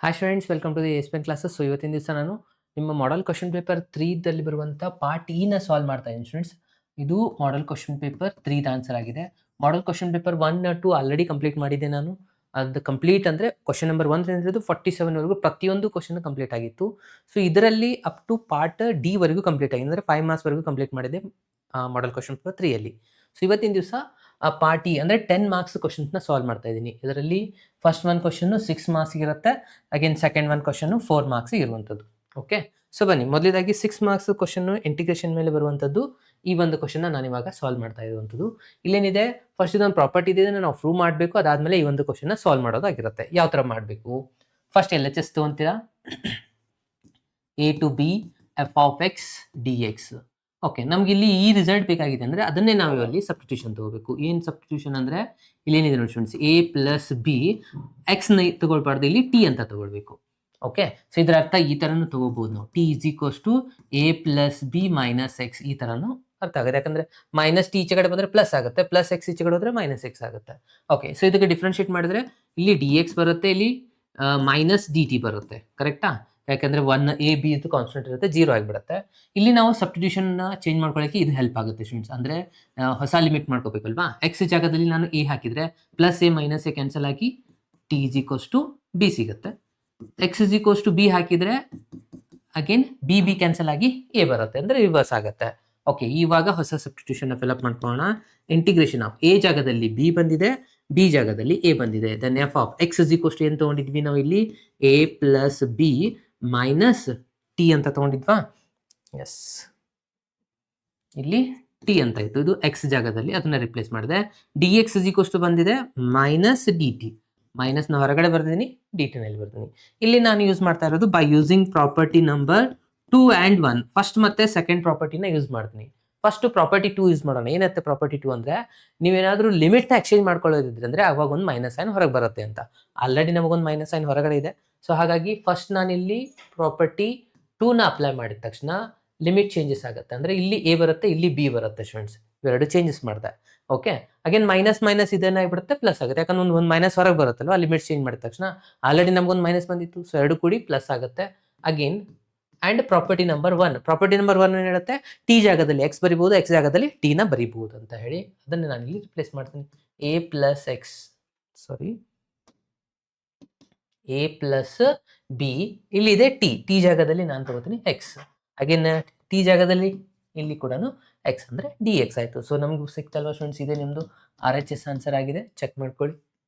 Hi students, welcome to the S pen classes. So ಇವತ್ತಿನ ದಿವಸ ನಾನು ನಿಮ್ಮ ಮಾಡೆಲ್ ಕ್ವಶನ್ ಪೇಪರ್ 3ದಲ್ಲಿ ಬರುವಂಥ ಪಾರ್ಟ್ ಇನ ಸಾಲ್ವ್ ಮಾಡ್ತಾ ಇದ್ದೀನಿ ಸ್ಟೂಡೆಂಟ್ಸ್. ಇದು ಮಾಡೆಲ್ ಕ್ವಶನ್ ಪೇಪರ್ 3ದ ಆನ್ಸರ್ ಆಗಿದೆ. Model question paper 1 2 already complete ಮಾಡಿದ್ದೆ ನಾನು. ಅದು ಕಂಪ್ಲೀಟ್ ಅಂದರೆ ಕ್ವಶನ್ ನಂಬರ್ 1 47ವರೆಗೂ ಪ್ರತಿಯೊಂದು ಕ್ವಶನ್ ಕಂಪ್ಲೀಟ್ ಆಗಿತ್ತು. ಸೊ ಇದರಲ್ಲಿ ಅಪ್ ಟು ಪಾರ್ಟ್ ಡಿ ವರೆಗೂ ಕಂಪ್ಲೀಟ್ ಆಗಿದೆ, ಅಂದರೆ 5 ಮಾರ್ಕ್ಸ್ವರೆಗೂ ಕಂಪ್ಲೀಟ್ ಮಾಡಿದೆ ಮಾಡೆಲ್ ಕ್ವಶನ್ ಪೇಪರ್ 3ಯಲ್ಲಿ. ಸೊ ಇವತ್ತಿನ ದಿವಸ ಪಾರ್ಟ್ ಇ ಅಂದರೆ 10 ಮಾರ್ಕ್ಸ್ ಕ್ವಶನ್ಸ್ನ ಸಾಲ್ವ್ ಮಾಡ್ತಾ ಇದ್ದೀನಿ. ಇದರಲ್ಲಿ ಫಸ್ಟ್ ಒಂದು ಕ್ವಶನ್ನು 6 ಮಾರ್ಕ್ಸ್ ಇರುತ್ತೆ, ಅಗೇನ್ ಸೆಕೆಂಡ್ ಒಂದು ಕ್ವಶನ್ನು 4 ಮಾರ್ಕ್ಸ್ ಇರುವಂಥದ್ದು. ಓಕೆ, ಸೊ ಬನ್ನಿ ಮೊದಲೇದಾಗಿ 6 ಮಾರ್ಕ್ಸ್ ಕ್ವಶನ್ನು ಇಂಟಿಗ್ರೇಷನ್ ಮೇಲೆ ಬರುವಂಥದ್ದು. ಈ ಒಂದು ಕ್ವಶನ್ನ ನಾನು ಇವಾಗ ಸಾಲ್ವ್ ಮಾಡ್ತಾ ಇರುವಂಥದ್ದು. ಇಲ್ಲೇನಿದೆ, ಫಸ್ಟ್ ಇದೊಂದು ಪ್ರಾಪರ್ಟಿ ಇದೆ, ನಾವು ಪ್ರೂವ್ ಮಾಡಬೇಕು. ಅದಾದಮೇಲೆ ಈ ಒಂದು ಕ್ವಶನ್ನ ಸಾಲ್ವ್ ಮಾಡೋದಾಗಿರುತ್ತೆ. ಯಾವ ಥರ ಮಾಡಬೇಕು? First LHS ತೊಗೊಂತೀರಾ, a to b f of x dx. Okay, ನಮ್ಗೆ ಇಲ್ಲಿ ಈ ರಿಸಲ್ಟ್ ಬೇಕಾಗಿದೆ ಅಂದರೆ ಅದನ್ನೇ ನಾವು ಇಲ್ಲಿ ಸಬ್ಸ್ಟಿಟ್ಯೂಷನ್ ತಗೋಬೇಕು. ಏನು ಸಬ್ಸ್ಟಿಟ್ಯೂಷನ್ ಅಂದರೆ ಇಲ್ಲೇನಿದೆ ನೋಡಿ ಸ್ಟೂಡೆಂಟ್ಸ್, a ಪ್ಲಸ್ ಬಿ, ಎಕ್ಸ್ನ ತಗೊಳ್ಬಾರ್ದು, ಇಲ್ಲಿ ಟಿ ಅಂತ ತಗೊಳ್ಬೇಕು. ಓಕೆ, ಸೊ ಇದರ ಅರ್ಥ ಈ ಥರನೂ ತಗೋಬಹುದು ನಾವು, T is equals to a plus B minus X. ಈ ಥರನೂ ಅರ್ಥ ಆಗುತ್ತೆ, ಯಾಕಂದರೆ ಮೈನಸ್ ಟಿ ಈಚೆ ಕಡೆ ಬಂದರೆ ಪ್ಲಸ್ ಆಗುತ್ತೆ, ಪ್ಲಸ್ ಎಕ್ಸ್ ಈಚೆ ಕಡೆ ಹೋದರೆ ಮೈನಸ್ ಎಕ್ಸ್ ಆಗುತ್ತೆ. ಓಕೆ, ಸೊ ಇದಕ್ಕೆ ಡಿಫ್ರೆನ್ಷಿಯೇಟ್ ಮಾಡಿದ್ರೆ ಇಲ್ಲಿ ಡಿ ಎಕ್ಸ್ ಬರುತ್ತೆ, ಇಲ್ಲಿ ಮೈನಸ್ ಡಿ ಟಿ ಬರುತ್ತೆ. ಕರೆಕ್ಟಾ? ಯಾಕಂದರೆ 1 a b ಅಂತ ಕಾನ್ಸ್ಟೆಂಟ್ ಇರುತ್ತೆ, 0 ಆಗಿಬಿಡುತ್ತೆ. ಇಲ್ಲಿ ನಾವು ಸಬ್ಸ್ಟಿಟ್ಯೂಷನ್ನ ಚೇಂಜ್ ಮಾಡ್ಕೊಳ್ಳೋಕ್ಕೆ ಇದು ಹೆಲ್ಪ್ ಆಗುತ್ತೆ ಸ್ಟೂಡೆಂಟ್ಸ್. ಅಂದರೆ ಹೊಸ ಲಿಮಿಟ್ ಮಾಡ್ಕೋಬೇಕಲ್ವಾ. ಎಕ್ಸ್ ಜಾಗದಲ್ಲಿ ನಾನು a ಹಾಕಿದರೆ plus a minus a cancel ಆಗಿ T is equals to B ಸಿಗುತ್ತೆ. X is equals to B ಹಾಕಿದರೆ ಅಗೇನ್ ಬಿ ಕ್ಯಾನ್ಸಲ್ ಆಗಿ a ಬರುತ್ತೆ, ಅಂದರೆ ರಿವರ್ಸ್ ಆಗುತ್ತೆ. ಓಕೆ, ಇವಾಗ ಹೊಸ ಸಬ್ಸ್ಟಿಟ್ಯೂಷನ್ನ ಫಿಲಪ್ ಮಾಡ್ಕೊಳ್ಳೋಣ. ಇಂಟಿಗ್ರೇಷನ್ ಆಫ್ a ಜಾಗದಲ್ಲಿ b ಬಂದಿದೆ, ಬಿ ಜಾಗದಲ್ಲಿ a ಬಂದಿದೆ. Then F of X is equals to ಏನು ತೊಗೊಂಡಿದ್ವಿ ನಾವು ಇಲ್ಲಿ, a plus B minus T ಅಂತ ತಗೊಂಡಿದ್ವಾ? ಎಸ್, ಇಲ್ಲಿ ಟಿ ಅಂತ ಇತ್ತು, ಇದು ಎಕ್ಸ್ ಜಾಗದಲ್ಲಿ ಅದನ್ನ ರಿಪ್ಲೇಸ್ ಮಾಡಿದೆ. D X is equals to ಬಂದಿದೆ ಮೈನಸ್ ಡಿ ಟಿ, ಮೈನಸ್ ನ ಹೊರಗಡೆ ಬರ್ದಿದ್ದೀನಿ, ಡಿ ಟಿ ನಲ್ಲಿ ಬರ್ತೀನಿ. ಇಲ್ಲಿ ನಾನು ಯೂಸ್ ಮಾಡ್ತಾ ಇರೋದು by using property number 2 and 1. First ಮತ್ತೆ ಸೆಕೆಂಡ್ ಪ್ರಾಪರ್ಟಿನ ಯೂಸ್ ಮಾಡ್ತೀನಿ. ಫಸ್ಟ್ ಪ್ರಾಪರ್ಟಿ 2 ಯೂಸ್ ಮಾಡೋಣ. ಏನತ್ತೆ ಪ್ರಾಪರ್ಟಿ 2 ಅಂದರೆ, ನೀವೇನಾದರೂ ಲಿಮಿಟ್ನ ಎಕ್ಸ್ಚೇಂಜ್ ಮಾಡ್ಕೊಳ್ಳೋದಿದ್ರೆ ಅಂದರೆ ಅವಾಗ ಒಂದು ಮೈನಸ್ ಸೈನ್ ಹೊರಗೆ ಬರುತ್ತೆ ಅಂತ. ಆಲ್ರೆಡಿ ನಮಗೊಂದು ಮೈನಸ್ ಸೈನ್ ಹೊರಗಡೆ ಇದೆ. ಸೊ ಹಾಗಾಗಿ ಫಸ್ಟ್ ನಾನಿಲ್ಲಿ ಪ್ರಾಪರ್ಟಿ 2ನ ಅಪ್ಲೈ ಮಾಡಿದ ತಕ್ಷಣ ಲಿಮಿಟ್ ಚೇಂಜಸ್ ಆಗುತ್ತೆ. ಅಂದರೆ ಇಲ್ಲಿ a ಬರುತ್ತೆ, ಇಲ್ಲಿ b ಬರುತ್ತೆ ಸ್ಟೂಡೆಂಟ್ಸ್. ಇವೆರಡು ಚೇಂಜಸ್ ಮಾಡಿದೆ. ಓಕೆ, ಅಗೇನ್ ಮೈನಸ್ ಮೈನಸ್ ಇದೇನಾಗಿಬಿಡುತ್ತೆ, ಪ್ಲಸ್ ಆಗುತ್ತೆ. ಯಾಕಂದ್ರೆ ಒಂದು ಮೈನಸ್ ಹೊರಗೆ ಬರುತ್ತಲ್ವ, ಲಿಮಿಟ್ ಚೇಂಜ್ ಮಾಡಿದ ತಕ್ಷಣ ಆಲ್ರೆಡಿ ನಮಗೊಂದು ಮೈನಸ್ ಬಂದಿತ್ತು. ಸೊ ಎರಡು ಕೂಡಿ ಪ್ಲಸ್ ಆಗುತ್ತೆ. Again and property number 1, property number 1 ಏನು ಹೇಳುತ್ತೆ, ಟಿ ಜಾಗದಲ್ಲಿ ಎಕ್ಸ್ ಬರಿಬೋದು, ಎಕ್ಸ್ ಜಾಗದಲ್ಲಿ ಟಿನ ಬರಿಬೋದು ಅಂತ ಹೇಳಿ ಅದನ್ನು ನಾನು ಇಲ್ಲಿ ರಿಪ್ಲೇಸ್ ಮಾಡ್ತೀನಿ. a plus X, sorry a plus B, ಇಲ್ಲಿದೆ ಟಿ ಜಾಗದಲ್ಲಿ ನಾನು ತಗೋತೀನಿ ಎಕ್ಸ್. ಅಗೇನ್ ಟಿ ಜಾಗದಲ್ಲಿ ಇಲ್ಲಿ ಕೂಡ ಎಕ್ಸ್ ಅಂದರೆ ಡಿ ಎಕ್ಸ್ ಆಯಿತು. ಸೊ ನಮಗೂ ಸಿಕ್ತಲ್ವ ಸ್ಟೂಡೆಂಟ್ಸ್, ಇದೆ ನಿಮ್ಮದು RHS ಆನ್ಸರ್ ಆಗಿದೆ. ಚೆಕ್ ಮಾಡ್ಕೊಳ್ಳಿ.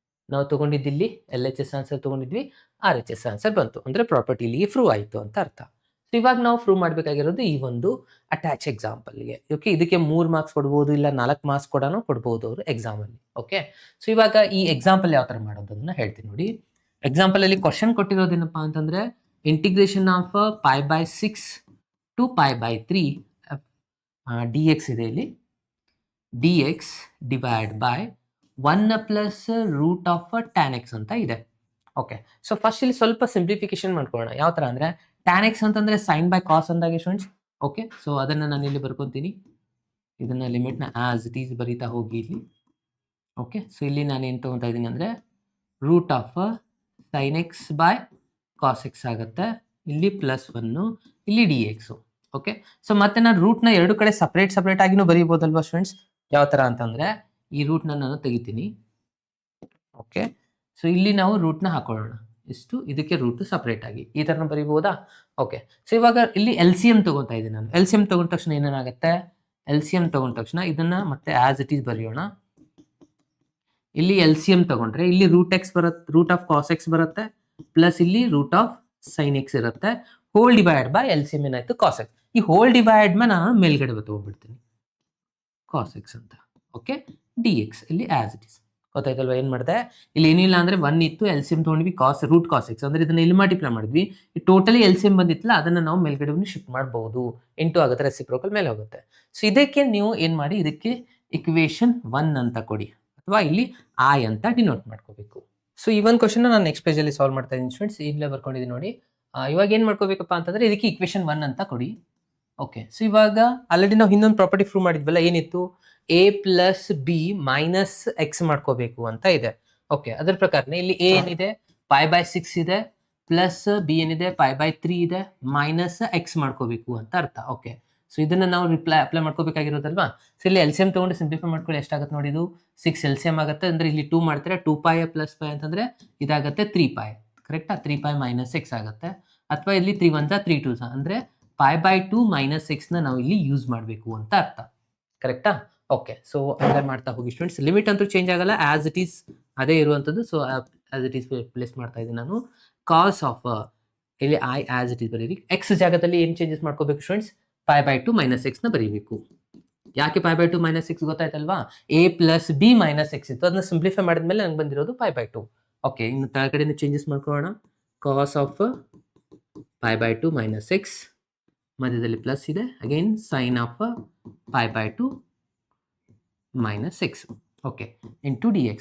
ನಾವು ತೊಗೊಂಡಿದ್ದಿಲ್ಲಿ LHS ಆನ್ಸರ್ ತೊಗೊಂಡಿದ್ವಿ, RHS ಆನ್ಸರ್ ಬಂತು, ಅಂದರೆ ಪ್ರಾಪರ್ಟಿ ಇಲ್ಲಿ ಪ್ರೂವ್ ಆಯಿತು ಅಂತ ಅರ್ಥ. ಸೊ ಇವಾಗ ನಾವು ಪ್ರೂವ್ ಮಾಡಬೇಕಾಗಿರೋದು ಈ ಒಂದು ಅಟ್ಯಾಚ್ ಎಕ್ಸಾಂಪಲ್ಗೆ. ಓಕೆ, ಇದಕ್ಕೆ 3 ಮಾರ್ಕ್ಸ್ ಕೊಡ್ಬೋದು, ಇಲ್ಲ 4 ಮಾರ್ಕ್ಸ್ ಕೂಡ ಕೊಡ್ಬೋದು ಅವರು ಎಕ್ಸಾಮಲ್ಲಿ. ಓಕೆ, ಸೊ ಇವಾಗ ಈ ಎಕ್ಸಾಂಪಲ್ ಯಾವ ಥರ ಮಾಡೋದನ್ನ ಹೇಳ್ತೀನಿ ನೋಡಿ. ಎಕ್ಸಾಂಪಲಲ್ಲಿ ಕ್ವಶನ್ ಕೊಟ್ಟಿರೋದೇನಪ್ಪ ಅಂತಂದರೆ, integration of π/6 to π/3 D X ಇದೆ. ಇಲ್ಲಿ D X divide by 1 plus root of tan x ಅಂತ ಇದೆ. ಓಕೆ, ಸೊ ಫಸ್ಟ್ ಇಲ್ಲಿ ಸ್ವಲ್ಪ ಸಿಂಪ್ಲಿಫಿಕೇಶನ್ ಮಾಡ್ಕೊಳ್ಳೋಣ. ಯಾವ ಥರ ಅಂದರೆ, tan x ಅಂತಂದರೆ ಸೈನ್ ಬೈ ಕಾಸ್ ಅಂದಾಗೆ ಸ್ಟೂಡೆಂಟ್ಸ್. ಓಕೆ, ಸೊ ಅದನ್ನು ನಾನು ಇಲ್ಲಿ ಬರ್ಕೊತೀನಿ. ಇದನ್ನು ಲಿಮಿಟ್ನ ಆಸ್ ಇಟ್ ಈಸ್ ಬರೀತಾ ಹೋಗಿ ಇಲ್ಲಿ. ಓಕೆ, ಸೊ ಇಲ್ಲಿ ನಾನು ಏನು ತೊಗೊತಾ ಇದ್ದೀನಿ ಅಂದರೆ, root of sine X by cos X ಆಗುತ್ತೆ. ಇಲ್ಲಿ +1, ಇಲ್ಲಿ ಡಿ ಎಕ್ಸು. ಓಕೆ, ಸೊ ಮತ್ತೆ ನಾನು ರೂಟ್ನ ಎರಡು ಕಡೆ ಸಪ್ರೇಟ್ ಆಗಿನೂ ಬರೀಬೋದಲ್ವಾ ಸ್ಟೂಡೆಂಟ್ಸ್. ಯಾವ ಥರ ಅಂತಂದರೆ, ಈ ರೂಟ್ನ ನಾನು ತೆಗಿತೀನಿ. ಓಕೆ, ಸೊ ಇಲ್ಲಿ ನಾವು ರೂಟ್ನ ಹಾಕೊಳ್ಳೋಣ. ಇಷ್ಟು, ಇದಕ್ಕೆ ರೂಟ್ ಸಪ್ರೇಟ್ ಆಗಿ ಈ ಥರನ ಬರೀಬೋದಾ? ಓಕೆ, ಸೊ ಇವಾಗ ಇಲ್ಲಿ LCM ತೊಗೊತಾ ಇದ್ದೀನಿ ನಾನು. LCM ತೊಗೊಂಡ ತಕ್ಷಣ ಏನೇನಾಗುತ್ತೆ, LCM ತೊಗೊಂಡ ತಕ್ಷಣ ಇದನ್ನು ಮತ್ತೆ ಆಸ್ ಇಟ್ ಈಸ್ ಬರೆಯೋಣ. ಇಲ್ಲಿ LCM ತೊಗೊಂಡ್ರೆ ಇಲ್ಲಿ ರೂಟ್ ಎಕ್ಸ್ ಬರುತ್ತೆ, ರೂಟ್ ಆಫ್ ಕಾಸ್ ಎಕ್ಸ್ ಬರುತ್ತೆ, ಪ್ಲಸ್ ಇಲ್ಲಿ ರೂಟ್ ಆಫ್ ಸೈನ್ ಎಕ್ಸ್ ಇರುತ್ತೆ, ಹೋಲ್ ಡಿವೈಡ್ ಬೈ LCM ಏನಾಯ್ತು ಕಾಸ್ ಎಕ್ಸ್. ಈ ಹೋಲ್ ಡಿವೈಡ್ ಮೇಲೆ ನಾನು ಮೇಲ್ಗಡೆ ತೊಗೊಂಡ್ಬಿಡ್ತೀನಿ ಕಾಸ್ ಎಕ್ಸ್ ಅಂತ. ಓಕೆ, ಡಿ ಎಕ್ಸ್ ಇಲ್ಲಿ ಆಸ್ ಇಟ್ ಈಸ್. ಗೊತ್ತಾಯ್ತಲ್ವ ಏನು ಮಾಡಿದೆ, ಇಲ್ಲಿ ಏನಿಲ್ಲ ಅಂದರೆ 1 ಇತ್ತು, LCM ತೊಗೊಂಡ್ವಿ, ರೂಟ್ ಕಾಸ್ ಎಕ್ಸ್ ಅಂದರೆ ಇದನ್ನು ಇಲ್ಲಿ ಮಲ್ಟಿಪ್ಲೈ ಮಾಡಿದ್ವಿ. ಈ ಟೋಟಲಿ LCM ಬಂದಿತ್ತಲ್ಲ, ಅದನ್ನು ನಾವು ಮೇಲ್ಗಡೆ ಶಿಫ್ಟ್ ಮಾಡ್ಬೋದು. ಇಂಟು ಆಗುತ್ತೆ, ರೆಸಿಪ್ರೋಕಲ್ ಮೇಲೆ ಹೋಗುತ್ತೆ. ಸೊ ಇದಕ್ಕೆ ನೀವು ಏನು ಮಾಡಿ, ಇದಕ್ಕೆ ಇಕ್ವೇಷನ್ 1 ಅಂತ ಕೊಡಿ, ಅಥವಾ ಇಲ್ಲಿ I ಅಂತ ಡಿನೋಟ್ ಮಾಡ್ಕೋಬೇಕು. ಸೊ ಈ ಒಂದು ಕ್ವಶನ್ ನಾನು ನೆಕ್ಸ್ಟ್ ಪೇಜಲ್ಲಿ ಸಾಲ್ವ್ ಮಾಡ್ತಾ ಇದ್ದೀನಿ ಸ್ಟೂಡೆಂಟ್ಸ್. ಇಲ್ಲೇ ಬರ್ಕೊಂಡಿದ್ದೀನಿ ನೋಡಿ. ಇವಾಗ ಏನು ಮಾಡ್ಕೋಬೇಕಪ್ಪ ಅಂತಂದರೆ, ಇದಕ್ಕೆ ಇಕ್ವೇಷನ್ 1 ಅಂತ ಕೊಡಿ. ಓಕೆ, ಸೊ ಇವಾಗ ಆಲ್ರೆಡಿ ನಾವು ಇನ್ನೊಂದು ಪ್ರಾಪರ್ಟಿ ಪ್ರೂವ್ ಮಾಡಿದ್ವಲ್ಲ, ಏನಿತ್ತು, a plus B minus X ಮಾಡ್ಕೋಬೇಕು ಅಂತ ಇದೆ. ಓಕೆ, ಅದರ ಪ್ರಕಾರನೇ ಇಲ್ಲಿ a ಏನಿದೆ, π/6 ಇದೆ, ಪ್ಲಸ್ ಬಿ ಏನಿದೆ π/3 ಇದೆ ಮೈನಸ್ ಎಕ್ಸ್ ಮಾಡ್ಕೋಬೇಕು ಅಂತ ಅರ್ಥ. ಓಕೆ, ಸೊ ಇದನ್ನ ನಾವು ಅಪ್ಲೈ ಮಾಡ್ಕೋಬೇಕಾಗಿರೋದಲ್ವಾ. ಸೊ ಇಲ್ಲಿ ಎಲ್ ಸಿ ಎಂ ತೊಗೊಂಡು ಸಿಂಪ್ಲಿಫೈ ಮಾಡ್ಕೊಳ್ಳಿ, ಎಷ್ಟಾಗುತ್ತೆ ನೋಡಿ, ಇದು 6 ಎಲ್ ಸಿ ಎಂ ಆಗುತ್ತೆ. ಅಂದರೆ ಇಲ್ಲಿ 2 ಮಾಡ್ತಾರೆ, 2π + π ಅಂತಂದರೆ ಇದಾಗುತ್ತೆ 3π, ಕರೆಕ್ಟಾ. 3π - x ಆಗುತ್ತೆ. ಅಥವಾ ಇಲ್ಲಿ 3 1 3 2 ಅಂದರೆ π/2 - x ನ ನಾವು ಇಲ್ಲಿ ಯೂಸ್ ಮಾಡಬೇಕು ಅಂತ ಅರ್ಥ, ಕರೆಕ್ಟಾ. ಓಕೆ, ಸೊ ಅಪ್ಲೈ ಮಾಡ್ತಾ ಹೋಗಿ ಸ್ಟೂಡೆಂಟ್ಸ್. ಲಿಮಿಟ್ ಅಂತೂ ಚೇಂಜ್ ಆಗಲ್ಲ, ಆಸ್ ಇಟ್ ಈಸ್ ಅದೇ ಇರುವಂಥದ್ದು. So as it is place ಮಾಡ್ತಾ ಇದ್ದೀನಿ ನಾನು. ಕಾಸ್ ಆಫ್ ಇಲ್ಲಿ ಐ ಆಸ್ ಇಟ್ ಈಸ್ ಬರೀರಿ. ಎಕ್ಸ್ ಜಾಗದಲ್ಲಿ ಏನು ಚೇಂಜಸ್ ಮಾಡ್ಕೋಬೇಕು ಸ್ಟೂಡೆಂಟ್ಸ್, π/2 - x ನ ಬರೀಬೇಕು. ಯಾಕೆ π/2 - x ಗೊತ್ತಾಯ್ತಲ್ವಾ. a + b - x ಇತ್ತು, ಅದನ್ನ ಸಿಂಪ್ಲಿಫೈ ಮಾಡಿದ್ಮೇಲೆ ನಂಗೆ ಬಂದಿರೋದು π/2. ಓಕೆ, ಇನ್ನು ಕೆಳಗಡೆಯಿಂದ ಚೇಂಜಸ್ ಮಾಡ್ಕೊಳ್ಳೋಣ. ಕಾಸ್ ಆಫ್ π/2 - x, ಮಧ್ಯದಲ್ಲಿ ಪ್ಲಸ್ ಇದೆ, again sine of π/2 - x. Okay, into dx.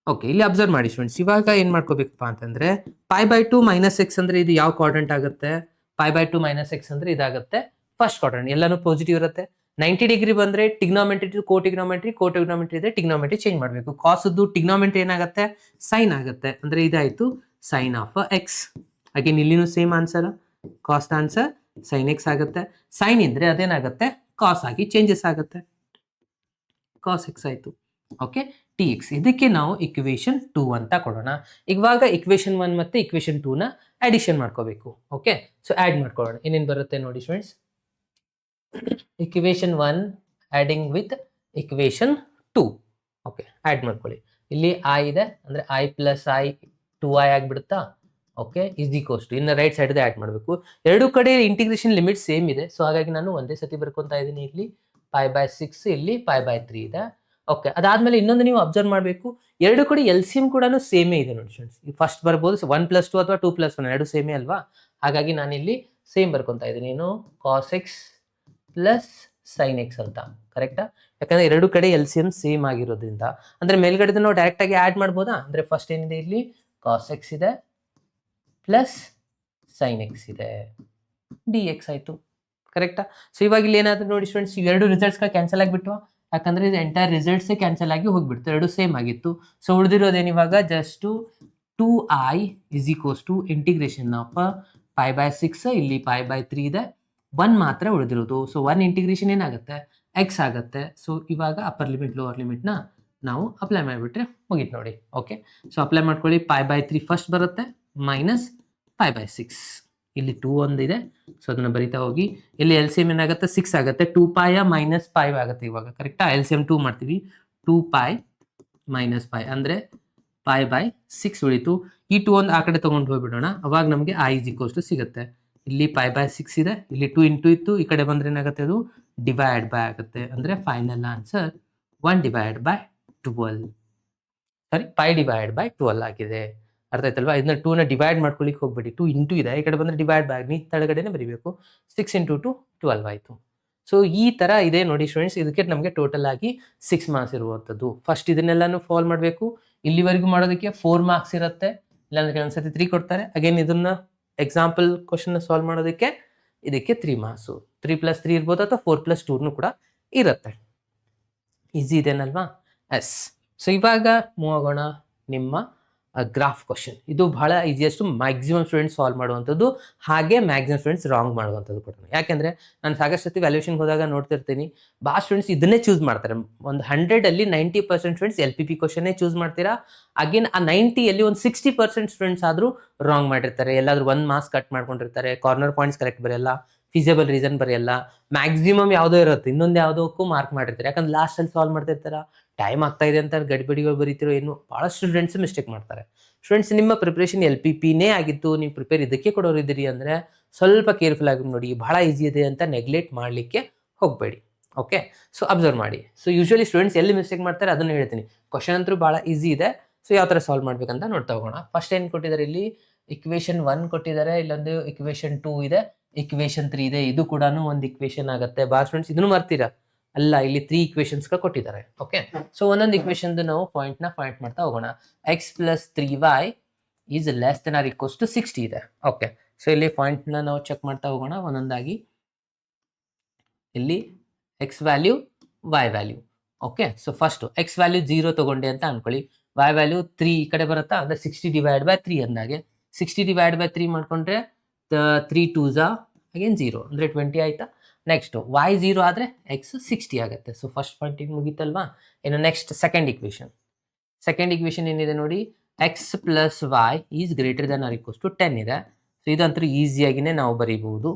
Okay, ಇಲ್ಲಿ ಅಬ್ಸರ್ವ್ ಮಾಡಿ ಸ್ಟೂಡೆಂಟ್ಸ್. ಇವಾಗ ಏನು ಮಾಡ್ಕೋಬೇಕಪ್ಪ ಅಂತಂದ್ರೆ π/2 - x ಅಂದ್ರೆ ಇದು ಯಾವ ಕ್ವಾಡ್ರಂಟ್ ಆಗುತ್ತೆ, π/2 - x ಅಂದ್ರೆ ಇದಾಗುತ್ತೆ ಫಸ್ಟ್ ಕ್ವಾಡ್ರಂಟ್. ಎಲ್ಲಾನು ಪಾಸಿಟಿವ್ ಇರುತ್ತೆ. 90 ಡಿಗ್ರಿ ಬಂದ್ರೆ ಟಿಗ್ನೋಮೆಟ್ರಿ ಟು ಕೋಟಿಗ್ನೋಮೆಟ್ರಿ, ಕೋಟಿಗ್ನೋಮೆಟ್ರಿ ಇದೆ ಟಿಗ್ನೋಮೆಟ್ರಿ ಚೇಂಜ್ ಮಾಡಬೇಕು. ಕಾಸದ್ದು ಟಿಗ್ನೋಮೆಟ್ರಿ ಏನಾಗುತ್ತೆ, ಸೈನ್ ಆಗುತ್ತೆ. ಅಂದ್ರೆ ಇದಾಯ್ತು ಸೈನ್ ಆಫ್ ಎಕ್ಸ್. ಅಗೇನ್ ಇಲ್ಲಿನೂ same answer, cost answer sine X ಆಗುತ್ತೆ. ಸೈನ್ ಇದ್ರೆ ಅದೇನಾಗುತ್ತೆ, ಕಾಸ್ ಆಗಿ ಚೇಂಜಸ್ ಆಗುತ್ತೆ, ಕಾಸ್ ಎಕ್ಸ್ ಆಯ್ತು. Okay, T X. ಇದಕ್ಕೆ ನಾವು ಇಕ್ವೇಶನ್ 2 ಅಂತ ಕೊಡೋಣ. ಇವಾಗ ಇಕ್ವೇಶನ್ 1 ಮತ್ತೆ ಇಕ್ವೇಶನ್ 2 ನ ಅಡಿಷನ್ ಮಾಡ್ಕೋಬೇಕು. ಓಕೆ, ಸೊ ಆಡ್ ಮಾಡ್ಕೊಳ್ಳೋಣ. ಏನೇನು ಬರುತ್ತೆ ನೋಡಿ students. Equation 1 adding with equation 2. Okay, add ಮಾಡ್ಕೊಳ್ಳಿ. ಇಲ್ಲಿ ಐ ಇದೆ, ಅಂದ್ರೆ ಐ + ಐ 2i ಆಗಿಬಿಡುತ್ತಾ. ಓಕೆ, = ಇನ್ನು ರೈಟ್ ಸೈಡ್ ಆಡ್ ಮಾಡಬೇಕು. ಎರಡು ಕಡೆ ಇಂಟಿಗ್ರೇಷನ್ ಲಿಮಿಟ್ ಸೇಮ್ ಇದೆ, ಸೊ ಹಾಗಾಗಿ ನಾನು ಒಂದೇ ಸತಿ ಬರ್ಕೊಂತಾ ಇದ್ದೀನಿ. ಇಲ್ಲಿ π/6, ಇಲ್ಲಿ π/3 ಇದೆ. ಓಕೆ, ಅದಾದ್ಮೇಲೆ ಇನ್ನೊಂದು ನೀವು ಅಬ್ಸರ್ವ್ ಮಾಡಬೇಕು, ಎರಡು ಕಡೆ ಎಲ್ ಸಿ ಎಂ ಕೂಡ ಸೇಮೇ ಇದೆ ನೋಡಿ ಸ್ಟೂಡೆಂಟ್ಸ್. ಫಸ್ಟ್ ಬರ್ಬೋದು 1 + 2 ಅಥವಾ 2 + 1, ಎರಡು ಸೇಮೇ ಅಲ್ವಾ. ಹಾಗಾಗಿ ನಾನು ಇಲ್ಲಿ ಸೇಮ್ ಬರ್ಕೊಂತಾ ಇದ್ದೀನಿ, ಏನು cos X plus sine X ಅಂತ, ಕರೆಕ್ಟಾ. ಯಾಕಂದ್ರೆ ಎರಡು ಕಡೆ ಎಲ್ ಸಿ ಎಂ ಸೇಮ್ ಆಗಿರೋದ್ರಿಂದ. ಅಂದ್ರೆ ಮೇಲ್ಗಡೆ ನಾವು ಡೈರೆಕ್ಟ್ ಆಗಿ ಆಡ್ ಮಾಡ್ಬೋದಾ. ಅಂದ್ರೆ ಫಸ್ಟ್ ಏನಿದೆ, ಇಲ್ಲಿ ಕಾಸ್ ಎಕ್ಸ್ ಇದೆ ಪ್ಲಸ್ ಸೈನ್ ಎಕ್ಸ್ ಇದೆ, ಡಿ ಎಕ್ಸ್ ಆಯ್ತು, ಕರೆಕ್ಟಾ. ಸೊ ಇವಾಗ ಇಲ್ಲಿ ಏನಾದ್ರು ನೋಡಿ ಸ್ಟೂಡೆಂಟ್ಸ್, ಇವೆರಡು ರಿಸಲ್ಟ್ಸ್ಗಳು ಕ್ಯಾನ್ಸಲ್ ಆಗಿಬಿಟ್ಟು, ಯಾಕಂದ್ರೆ ಇದು ಎಂಟೈರ್ ರಿಸಲ್ಟ್ಸ್ ಕ್ಯಾನ್ಸಲ್ ಆಗಿ ಹೋಗ್ಬಿಡ್ತು, ಎರಡು ಸೇಮ್ ಆಗಿತ್ತು. ಸೊ ಉಳಿದಿರೋದೇನು ಇವಾಗ, ಜಸ್ಟ್ 2i = ಇಂಟಿಗ್ರೇಷನ್ ಆಫ್ π/6, ಇಲ್ಲಿ π/3 ಇದೆ, 1 ಮಾತ್ರ ಉಳಿದಿರೋದು. ಸೊ 1 ಇಂಟಿಗ್ರೇಷನ್ ಏನಾಗುತ್ತೆ, ಎಕ್ಸ್ ಆಗುತ್ತೆ. ಸೊ ಇವಾಗ ಅಪ್ಪರ್ ಲಿಮಿಟ್ ಲೋವರ್ ಲಿಮಿಟ್ನ ನಾವು ಅಪ್ಲೈ ಮಾಡಿಬಿಟ್ರೆ ಮುಗೀತು ನೋಡಿ. ಓಕೆ, ಸೊ ಅಪ್ಲೈ ಮಾಡ್ಕೊಳ್ಳಿ. π/3 ಫಸ್ಟ್ ಬರುತ್ತೆ ಮೈನಸ್ π/6, ಇಲ್ಲಿ 2 ಒಂದಿದೆ, ಸೊ ಅದನ್ನ ಬರಿತಾ ಹೋಗಿ. ಇಲ್ಲಿ ಎಲ್ ಸಿ ಎಂ ಏನಾಗುತ್ತೆ, 6 ಆಗುತ್ತೆ. 2π - π ಆಗುತ್ತೆ ಇವಾಗ, ಕರೆಕ್ಟಾ. ಎಲ್ ಸಿ ಎಂ 2 ಮಾಡ್ತೀವಿ, 2π - π ಅಂದ್ರೆ π/6 ಉಳಿತು. ಈ 2 ಒಂದು ಆ ಕಡೆ ತಗೊಂಡು ಹೋಗ್ಬಿಡೋಣ, ಅವಾಗ ನಮಗೆ i = ಸಿಗುತ್ತೆ. ಇಲ್ಲಿ π/6 ಇದೆ, ಇಲ್ಲಿ 2 ಇಂಟು ಇತ್ತು, ಈ ಕಡೆ ಬಂದ್ರೆ ಏನಾಗುತ್ತೆ, ಅದು ಡಿವೈಡ್ ಬೈ ಆಗುತ್ತೆ. ಅಂದ್ರೆ ಫೈನಲ್ ಆನ್ಸರ್ 1/12, ಸಾರಿ π/12 ಆಗಿದೆ. ಅರ್ಥ ಆಯ್ತಲ್ವಾ. ಇದನ್ನ 2 ನ ಡಿವೈಡ್ ಮಾಡ್ಕೊಳ್ಳಿಕ್ಕೆ ಹೋಗ್ಬೇಡಿ, 2 ಇಂಟು ಇದೆ, ಈ ಕಡೆ ಬಂದ್ರೆ ಡಿವೈಡ್ ಬೈ, ನೀ ತಳಗಡೆನೆ ಬರೀಬೇಕು. 6 × 2 12 ಆಯ್ತು. ಸೊ ಈ ತರ ಇದೆ ನೋಡಿ ಸ್ಟೂಡೆಂಟ್ಸ್. ಇದಕ್ಕೆ ನಮಗೆ ಟೋಟಲ್ ಆಗಿ 6 ಮಾರ್ಕ್ಸ್ ಇರುವಂಥದ್ದು. ಫಸ್ಟ್ ಇದನ್ನೆಲ್ಲಾನು ಫಾಲೋ ಮಾಡಬೇಕು. ಇಲ್ಲಿವರೆಗೂ ಮಾಡೋದಕ್ಕೆ 4 ಮಾರ್ಕ್ಸ್ ಇರುತ್ತೆ, ಇಲ್ಲಾಂದ್ರೆ ಒಂದ್ಸತಿ 3 ಕೊಡ್ತಾರೆ. ಅಗೇನ್ ಇದನ್ನ ಎಕ್ಸಾಂಪಲ್ ಕ್ವಶನ್ ಸಾಲ್ವ್ ಮಾಡೋದಕ್ಕೆ ಇದಕ್ಕೆ 3 ಮಾರ್ಕ್ಸ್, 3 + 3 ಇರ್ಬೋದು, ಅಥವಾ 4 + 2 ಕೂಡ ಇರುತ್ತೆ. ಈಸಿ ಇದೇನಲ್ವಾ. ಎಸ್. ಸೊ ಇವಾಗ ಮೂವ್ ಆಗೋಣ ನಿಮ್ಮ ಗ್ರಾಫ್ ಕ್ವಶನ್. ಇದು ಬಹಳ ಈಸಿಯೆಸ್ಟ್, ಮ್ಯಾಕ್ಸಿಮಮ್ ಸ್ಟೂಡೆಂಟ್ಸ್ ಸಾಲ್ವ್ ಮಾಡುವಂಥದ್ದು, ಹಾಗೆ ಮ್ಯಾಕ್ಸಿಮಮ್ ಸ್ಟೂಡೆಂಟ್ಸ್ ರಾಂಗ್ ಮಾಡುವಂಥದ್ದು ಕೂಡ. ಯಾಕೆಂದರೆ ನಾನು ಸಾಕಷ್ಟು ಸತಿ ವ್ಯಾಲ್ಯೂಷನ್ಗೆ ಹೋದಾಗ ನೋಡ್ತಿರ್ತೀನಿ, ಭಾಳ ಸ್ಟೂಡೆಂಟ್ಸ್ ಇದನ್ನೇ ಚೂಸ್ ಮಾಡ್ತಾರೆ. ಒಂದು 100ಅಲ್ಲಿ 90% ಸ್ಟೂಡೆಂಟ್ಸ್ LPP ಕ್ವಶನ್ನೇ ಚೂಸ್ ಮಾಡ್ತೀರಾ. ಅಗೇನ್ ಆ 90ಅಲ್ಲಿ ಒಂದು 60% ಸ್ಟೂಡೆಂಟ್ಸ್ ಆದರೂ ರಾಂಗ್ ಮಾಡಿರ್ತಾರೆ. ಎಲ್ಲಾದರೂ 1 ಮಾರ್ಕ್ಸ್ ಕಟ್ ಮಾಡ್ಕೊಂಡಿರ್ತಾರೆ, ಕಾರ್ನರ್ ಪಾಯಿಂಟ್ಸ್ ಕರೆಕ್ಟ್ ಬರೆಯಲ್ಲ, ಫಿಸಿಬಲ್ ರೀಸನ್ ಬರೆಯಲ್ಲ, ಮ್ಯಾಕ್ಸಿಮಮ್ ಯಾವುದೋ ಇರುತ್ತೆ, ಇನ್ನೊಂದು ಯಾವುದಕ್ಕೂ ಮಾರ್ಕ್ ಮಾಡಿರ್ತಾರೆ. ಯಾಕಂದ್ರೆ ಲಾಸ್ಟಲ್ಲಿ ಸಾಲ್ವ್ ಮಾಡ್ತಿರ್ತಾರ, ಟೈಮ್ ಆಗ್ತಾ ಇದೆ ಅಂತ ಗಡಿಬಿಡಿಗಳು ಬರೀತಿರೋ ಏನು ಭಾಳಷ್ಟು ಸ್ಟೂಡೆಂಟ್ಸ್ ಮಿಸ್ಟೇಕ್ ಮಾಡ್ತಾರೆ. ಸ್ಟೂಡೆಂಟ್ಸ್, ನಿಮ್ಮ ಪ್ರಿಪ್ರೇಷನ್ LPPನೇ ಆಗಿತ್ತು, ನೀವು ಪ್ರಿಪೇರ್ ಇದಕ್ಕೆ ಕೊಡೋರಿದ್ದೀರಿ ಅಂದರೆ ಸ್ವಲ್ಪ ಕೇರ್ಫುಲ್ ಆಗಿ ನೋಡಿ. ಬಹಳ ಈಸಿ ಇದೆ ಅಂತ ನೆಗ್ಲೆಕ್ಟ್ ಮಾಡಲಿಕ್ಕೆ ಹೋಗಬೇಡಿ. ಓಕೆ, ಸೊ ಅಬ್ಸರ್ವ್ ಮಾಡಿ. ಸೊ ಯೂಶುವಲಿ ಸ್ಟೂಡೆಂಟ್ಸ್ ಎಲ್ಲಿ ಮಿಸ್ಟೇಕ್ ಮಾಡ್ತಾರೆ ಅದನ್ನು ಹೇಳ್ತೀನಿ. ಕ್ವಶನ್ ಅಂತೂ ಭಾಳ ಈಸಿ ಇದೆ. ಸೊ ಯಾವ ಥರ ಸಾಲ್ವ್ ಮಾಡ್ಬೇಕಂತ ನೋಡ್ತಾ ಹೋಗೋಣ. ಫಸ್ಟ್ ಏನು ಕೊಟ್ಟಿದ್ದಾರೆ, ಇಲ್ಲಿ ಇಕ್ವೇಶನ್ 1 ಕೊಟ್ಟಿದ್ದಾರೆ, ಇಲ್ಲೊಂದು ಇಕ್ವೇಶನ್ 2 ಇದೆ, ಇಕ್ವೇಶನ್ 3 ಇದೆ. ಇದು ಕೂಡ ಒಂದು ಇಕ್ವೇಶನ್ ಆಗುತ್ತೆ. ಭಾಳ ಸ್ಟೂಡೆಂಟ್ಸ್ ಇದನ್ನು ಮರ್ತೀರಾ ಅಲ್ಲ, ಇಲ್ಲಿ 3 ಇಕ್ವೇಶನ್ಸ್ಗಳು ಕೊಟ್ಟಿದ್ದಾರೆ. ಓಕೆ, ಸೊ ಒಂದೊಂದು ಇಕ್ವೇಶನ್ ನಾವು ಪಾಯಿಂಟ್ ಮಾಡ್ತಾ ಹೋಗೋಣ. x + 3y is less than or equals to 60 ಇದೆ. ಓಕೆ, ಸೊ ಇಲ್ಲಿ ಪಾಯಿಂಟ್ನ ನಾವು ಚೆಕ್ ಮಾಡ್ತಾ ಹೋಗೋಣ ಒಂದೊಂದಾಗಿ. ಇಲ್ಲಿ x value, y value. Okay, so first x value 0 ತಗೊಂಡೆ ಅಂತ ಅನ್ಕೊಳ್ಳಿ, y ವ್ಯಾಲ್ಯೂ 3 ಈ ಕಡೆ ಬರುತ್ತಾ, ಅಂದರೆ 60 / 3 ಅಂದಾಗೆ 60 ಡಿವೈಡ್ ಬೈ 3 ಮಾಡ್ಕೊಂಡ್ರೆ 3 2s ಅಗೇನ್ 0 ಅಂದರೆ 20 ಆಯ್ತಾ. ನೆಕ್ಸ್ಟ್ y 0 ಆದರೆ x 60 ಆಗುತ್ತೆ. ಸೊ ಫಸ್ಟ್ ಪಾಯಿಂಟಿಗೆ ಮುಗೀತಲ್ವಾ. ಇನ್ನು ನೆಕ್ಸ್ಟ್ ಸೆಕೆಂಡ್ ಇಕ್ವೇಷನ್ ಏನಿದೆ ನೋಡಿ, X plus Y is greater than or equals to 10 ಇದೆ. ಸೊ ಇದಂತೂ ಈಸಿಯಾಗಿನೇ ನಾವು ಬರೀಬಹುದು.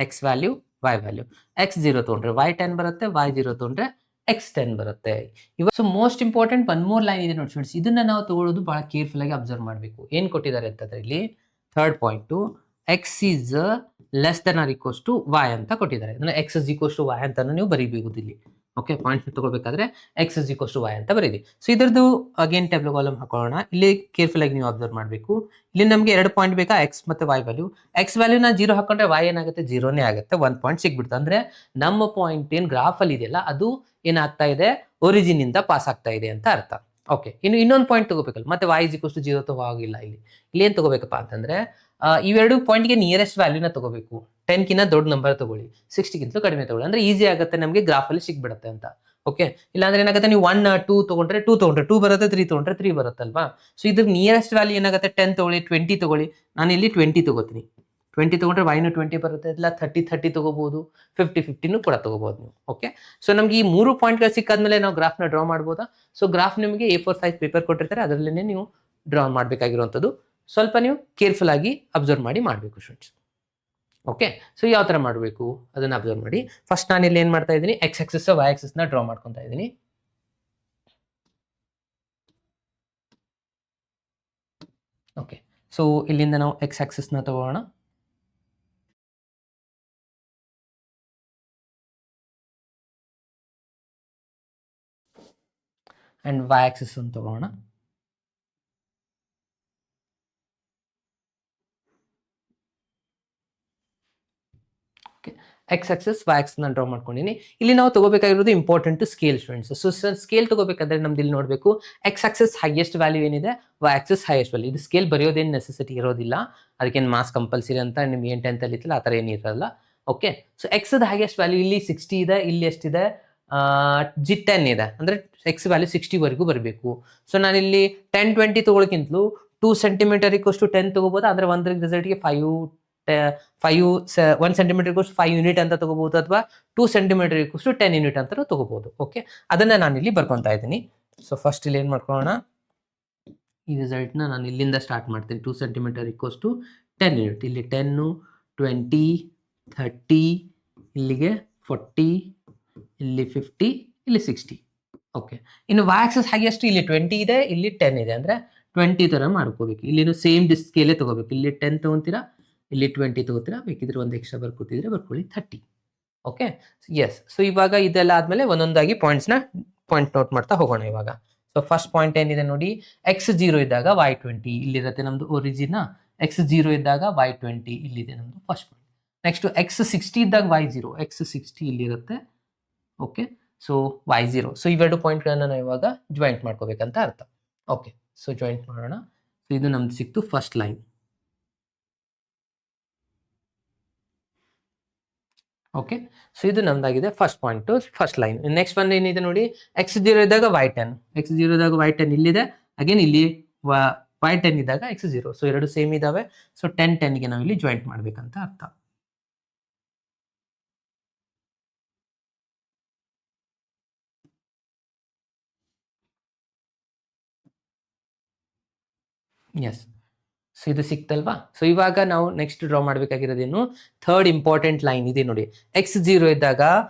X value Y value, X 0 ತೊಗೊಂಡ್ರೆ y 10 ಬರುತ್ತೆ, y 0 ತೊಗೊಂಡ್ರೆ x 10 ಬರುತ್ತೆ. ಇವಾಗ so most important one more line ಇದೆ ನೋಡಿ ಸ್ಟೂಡೆಂಟ್ಸ್, ಇದನ್ನ ನಾವು ತಗೊಳ್ಳೋದು ಬಹಳ ಕೇರ್ಫುಲ್ ಆಗಿ ಅಬ್ಸರ್ವ್ ಮಾಡಬೇಕು. ಏನು ಕೊಟ್ಟಿದ್ದಾರೆ ಅಂತಂದ್ರೆ ಇಲ್ಲಿ third point X is less than or equals to Y ಅಂತ ಕೊಟ್ಟಿದ್ದಾರೆ. ಅಂದ್ರೆ X is equals to Y ಅಂತ ನೀವು ಬರೀಬಹುದು ಇಲ್ಲಿ. ಓಕೆ, ಪಾಯಿಂಟ್ ತಗೋಬೇಕಾದ್ರೆ X is equals to Y ಅಂತ ಬರೀರಿ. ಸೊ ಇದರದ್ದು ಅಗೇನ್ ಟೇಬಲ್ ಕಾಲಮ್ ಹಾಕೊಳ್ಳೋಣ. ಇಲ್ಲಿ ಕೇರ್ಫುಲ್ ಆಗಿ ನೀವು ಅಬ್ಸರ್ವ್ ಮಾಡಬೇಕು. ಇಲ್ಲಿ ನಮಗೆ 2 ಪಾಯಿಂಟ್ ಬೇಕಾ, ಎಕ್ಸ್ ಮತ್ತೆ ವೈ ವ್ಯಾಲ್ಯೂ. ಎಕ್ಸ್ ವ್ಯಾಲ್ಯೂನ 0 ಹಾಕೊಂಡ್ರೆ ವೈ ಏನಾಗುತ್ತೆ, 0ನೇ ಆಗುತ್ತೆ. 1 ಪಾಯಿಂಟ್ ಸಿಗ್ಬಿಡ್ತು. ಅಂದ್ರೆ ನಮ್ಮ ಪಾಯಿಂಟ್ ಏನು ಗ್ರಾಫ್ ಅಲ್ಲಿ ಇದೆಯಲ್ಲ ಅದು ಏನಾಗ್ತಾ ಇದೆ, ಒರಿಜಿನ್ ಇಂದ ಪಾಸ್ ಆಗ್ತಾ ಇದೆ ಅಂತ ಅರ್ಥ. ಓಕೆ, ಇನ್ನು ಇನ್ನೊಂದು ಪಾಯಿಂಟ್ ತಗೋಬೇಕಲ್ಲ, ಮತ್ತೆ y ಇಸ್ ಈಕ್ವಲ್ಸ್ ಟು 0 ತಗೋಗಿಲ್ಲ. ಇಲ್ಲಿ ಏನ್ ತಗೋಬೇಕಪ್ಪ ಅಂತಂದ್ರೆ ಇವೆರಡು ಪಾಯಿಂಟ್ಗೆ ನಿಯರೆಸ್ಟ್ ವ್ಯಾಲ್ಯೂನ ತಗೋಬೇಕು. 10 ಕಿಂತ ದೊಡ್ಡ ನಂಬರ್ ತಗೊಳ್ಳಿ, 60 ಗಿಂತಲೂ ಕಡಿಮೆ ತಗೊಳ್ಳಿ. ಅಂದ್ರೆ ಈಸಿ ಆಗುತ್ತೆ ನಮಗೆ ಗ್ರಾಫ್ ಅಲ್ಲಿ ಸಿಗ್ಬಿಡುತ್ತೆ ಅಂತ. ಓಕೆ, ಇಲ್ಲಾಂದ್ರೆ ಏನಾಗುತ್ತೆ, ನೀವು 1 2 ತಗೊಂಡ್ರೆ 2 ಬರುತ್ತೆ, 3 ತಗೊಂಡ್ರೆ 3 ಬರುತ್ತಲ್ವಾ. ಸೊ ಇದ್ರ ನಿಯರೆಸ್ಟ್ ವ್ಯಾಲ್ಯೂ ಏನಾಗುತ್ತೆ, 10 ತಗೊಳ್ಳಿ, 20 ತಗೊಳ್ಳಿ. ನಾನು ಇಲ್ಲಿ 20 ತಗೋತೀನಿ. 20 ತಗೊಂಡ್ರೆ ವೈನು 20 ಬರುತ್ತೆ, ಇಲ್ಲ 30 ತಗೋಬಹುದು, 50 ಕೂಡ ತಗೋಬಹುದು ನೀವು. ಓಕೆ, ಸೊ ನಮ್ಗೆ ಈ 3 ಪಾಯಿಂಟ್ಗಳು ಸಿಕ್ಕಾದ್ಮೇಲೆ ನಾವು ಗ್ರಾಫ್ನ ಡ್ರಾ ಮಾಡ್ಬೋದಾ. ಸೊ ಗ್ರಾಫ್ ನಿಮಗೆ A4 ಸೈಜ್ ಪೇಪರ್ ಕೊಟ್ಟಿರ್ತಾರೆ, ಅದರಲ್ಲೇ ನೀವು ಡ್ರಾ ಮಾಡಬೇಕಾಗಿರುವಂಥದ್ದು. ಸ್ವಲ್ಪ ನೀವು ಕೇರ್ಫುಲ್ ಆಗಿ ಅಬ್ಸರ್ವ್ ಮಾಡಿ ಮಾಡಬೇಕು ಸ್ಟೂಡೆಂಟ್ಸ್. ಓಕೆ, ಸೊ ಯಾವ ಥರ ಮಾಡಬೇಕು ಅದನ್ನು ಅಬ್ಸರ್ವ್ ಮಾಡಿ. ಫಸ್ಟ್ ನಾನು ಇಲ್ಲಿ ಏನು ಮಾಡ್ತಾ ಇದ್ದೀನಿ, ಎಕ್ಸ್ ಆಕ್ಸಿಸ್ ವೈ ಆಕ್ಸಿಸ್ನ ಡ್ರಾ ಮಾಡ್ಕೊತಾ ಇದ್ದೀನಿ. ಓಕೆ, ಸೊ ಇಲ್ಲಿಂದ ನಾವು ಎಕ್ಸ್ ಆಕ್ಸಿಸ್ನ ತಗೋಣ. ಅಂಡ್ ವೈ ಆಕ್ಸಿಸ್ ಅಂತ ತಗೋಣ. ಎಕ್ಸ್ ಆಕ್ಸಿಸ್ ವೈ ಆಕ್ಸಿಸ್ ನಾನು ಡ್ರಾ ಮಾಡ್ಕೊಂಡಿನಿ. ಇಲ್ಲಿ ನಾವು ತಗೋಬೇಕಾಗಿರೋದು important scale students. So scale ತಗೋಬೇಕಾದ್ರೆ ನಮ್ದು ಇಲ್ಲಿ ನೋಡಬೇಕು, ಎಕ್ಸ್ ಆಕ್ಸಿಸ್ ಹೈಯೆಸ್ಟ್ ವ್ಯಾಲ್ಯೂ ಏನಿದೆ, ವೈ ಆಕ್ಸಿಸ್ ಹೈಯೆಸ್ಟ್ ವ್ಯಾಲ್ಯೂ. ಇದು ಸ್ಕೇಲ್ ಬರೆಯೋದೇನು ನೆಸೆಸಿಟಿ ಇರೋದಿಲ್ಲ, ಅದಕ್ಕೇನು ಮಾಸ್ ಕಂಪಲ್ಸರಿ ಅಂತ ನಿಮ್ಗೆ ಏನು 10th ಅಲ್ಲಿ ಇತ್ತಲ್ಲ ಆ ಥರ ಏನು ಇರಲ್ಲ. Okay, so X highest value ಇಲ್ಲಿ 60 ಇದೆ, ಇಲ್ಲಿ ಎಷ್ಟಿದೆ, 10 ಇದೆ. ಅಂದ್ರೆ ಎಕ್ಸ್ ವ್ಯಾಲ್ಯೂ 60 ವರೆಗೂ ಬರಬೇಕು. ಸೊ ನಾನಿಲ್ಲಿ 10 20 ತಗೊಳಕ್ಕಿಂತಲೂ 2 ಸೆಂಟಿಮೀಟರ್ ಇಕ್ವಷ್ಟು 10 ತಗೋಬೋದು. ಅಂದ್ರೆ ಒಂದ್ರ ರಿಸಲ್ಟ್ಗೆ 1 ಸೆಂಟಿಮೀಟರ್ 5 ಯೂನಿಟ್ ಅಂತ ತಗೋಬಹುದು, ಅಥವಾ 2 ಸೆಂಟಿಮೀಟರ್ 10 ಯೂನಿಟ್ ಅಂತ ತಗೋಬಹುದು. ಓಕೆ, ಅದನ್ನ ನಾನು ಇಲ್ಲಿ ಬರ್ಕೊಂತಾ ಇದ್ದೀನಿ. ಸೊ ಫಸ್ಟ್ ಇಲ್ಲಿ ಏನ್ ಮಾಡ್ಕೊಳ್ಳೋಣ, ಈ ರಿಸಲ್ಟ್ನ ನಾನು ಇಲ್ಲಿಂದ ಸ್ಟಾರ್ಟ್ ಮಾಡ್ತೀನಿ. 2 ಸೆಂಟಿಮೀಟರ್ 10 ಯೂನಿಟ್. ಇಲ್ಲಿ 10 20 30 ಇಲ್ಲಿಗೆ 40 ಇಲ್ಲಿ 50 ಇಲ್ಲಿ 60. ಓಕೆ, ಇನ್ನು ವೈ ಆಕ್ಸಿಸ್ ಹೈಯೆಸ್ಟ್ ಇಲ್ಲಿ 20 ಇದೆ, ಇಲ್ಲಿ 10 ಇದೆ. ಅಂದ್ರೆ 20 ತರ ಮಾಡ್ಕೋಬೇಕು. ಇಲ್ಲಿ ಸೇಮ್ ಸ್ಕೇಲೇ ತಗೋಬೇಕು. ಇಲ್ಲಿ 10 ತಗೊಂತೀರಾ, ಇಲ್ಲಿ 20 ತಗೋತೀರಾ, ಬೇಕಿದ್ರೆ ಒಂದು ಎಕ್ಸ್ಟ್ರಾ ಬರ್ಕೋತಿದ್ರೆ ಬರ್ಕೊಳ್ಳಿ 30. Okay, S. ಸೊ ಇವಾಗ ಇದೆಲ್ಲ ಆದ್ಮೇಲೆ ಒಂದೊಂದಾಗಿ ಪಾಯಿಂಟ್ ನೋಟ್ ಮಾಡ್ತಾ ಹೋಗೋಣ ಇವಾಗ. ಸೊ ಫಸ್ಟ್ ಪಾಯಿಂಟ್ ಏನಿದೆ ನೋಡಿ, ಎಕ್ಸ್ 0 ಇದ್ದಾಗ ವೈ 20 ಇಲ್ಲಿರುತ್ತೆ ನಮ್ದು ಒರಿಜಿನ್. ಎಕ್ಸ್ 0 ಇದ್ದಾಗ ವೈ 20 ಇಲ್ಲಿದೆ ನಮ್ದು ಫಸ್ಟ್ ಪಾಯಿಂಟ್. ನೆಕ್ಸ್ಟ್ ಎಕ್ಸ್ 60 ಇದ್ದಾಗ ವೈ 0, ಎಕ್ಸ್ 60 ಇಲ್ಲಿರುತ್ತೆ. Okay, so Y 0. ಸೊ ಇವೆರಡು ಪಾಯಿಂಟ್ಗಳನ್ನ ನಾವು ಇವಾಗ ಜಾಯಿಂಟ್ ಮಾಡ್ಕೋಬೇಕಂತ ಅರ್ಥ. ಓಕೆ, ಸೊ ಜಾಯಿಂಟ್ ಮಾಡೋಣ. ಸೊ ಇದು ನಮ್ದು ಸಿಕ್ತು ಫಸ್ಟ್ ಲೈನ್. ಓಕೆ, ಸೊ ಇದು ನಮ್ದಾಗಿದೆ first point, first line. Next one ಏನಿದೆ ನೋಡಿ, ಎಕ್ಸ್ 0 ಇದ್ದಾಗ ವೈ 10, ಎಕ್ಸ್ 0 ಇದ್ದಾಗ ವೈ 10 ಇಲ್ಲಿದೆ. ಅಗೇನ್ ಇಲ್ಲಿ ವೈ 10 ಇದ್ದಾಗ ಎಕ್ಸ್ 0. ಸೊ ಎರಡು ಸೇಮ್ ಇದಾವೆ. ಸೊ 10 10ಗೆ ನಾವು ಇಲ್ಲಿ ಜಾಯಿಂಟ್ ಮಾಡ್ಬೇಕಂತ ಅರ್ಥ. ಎಸ್, ಸೊ ಇದು ಸಿಕ್ತಲ್ವಾ. ಸೊ ಇವಾಗ ನಾವು ನೆಕ್ಸ್ಟ್ ಡ್ರಾ ಮಾಡಬೇಕಾಗಿರೋದೇನು, ಥರ್ಡ್ ಇಂಪಾರ್ಟೆಂಟ್ ಲೈನ್ ಇದೆ ನೋಡಿ. ಎಕ್ಸ್ 0 ಇದ್ದಾಗ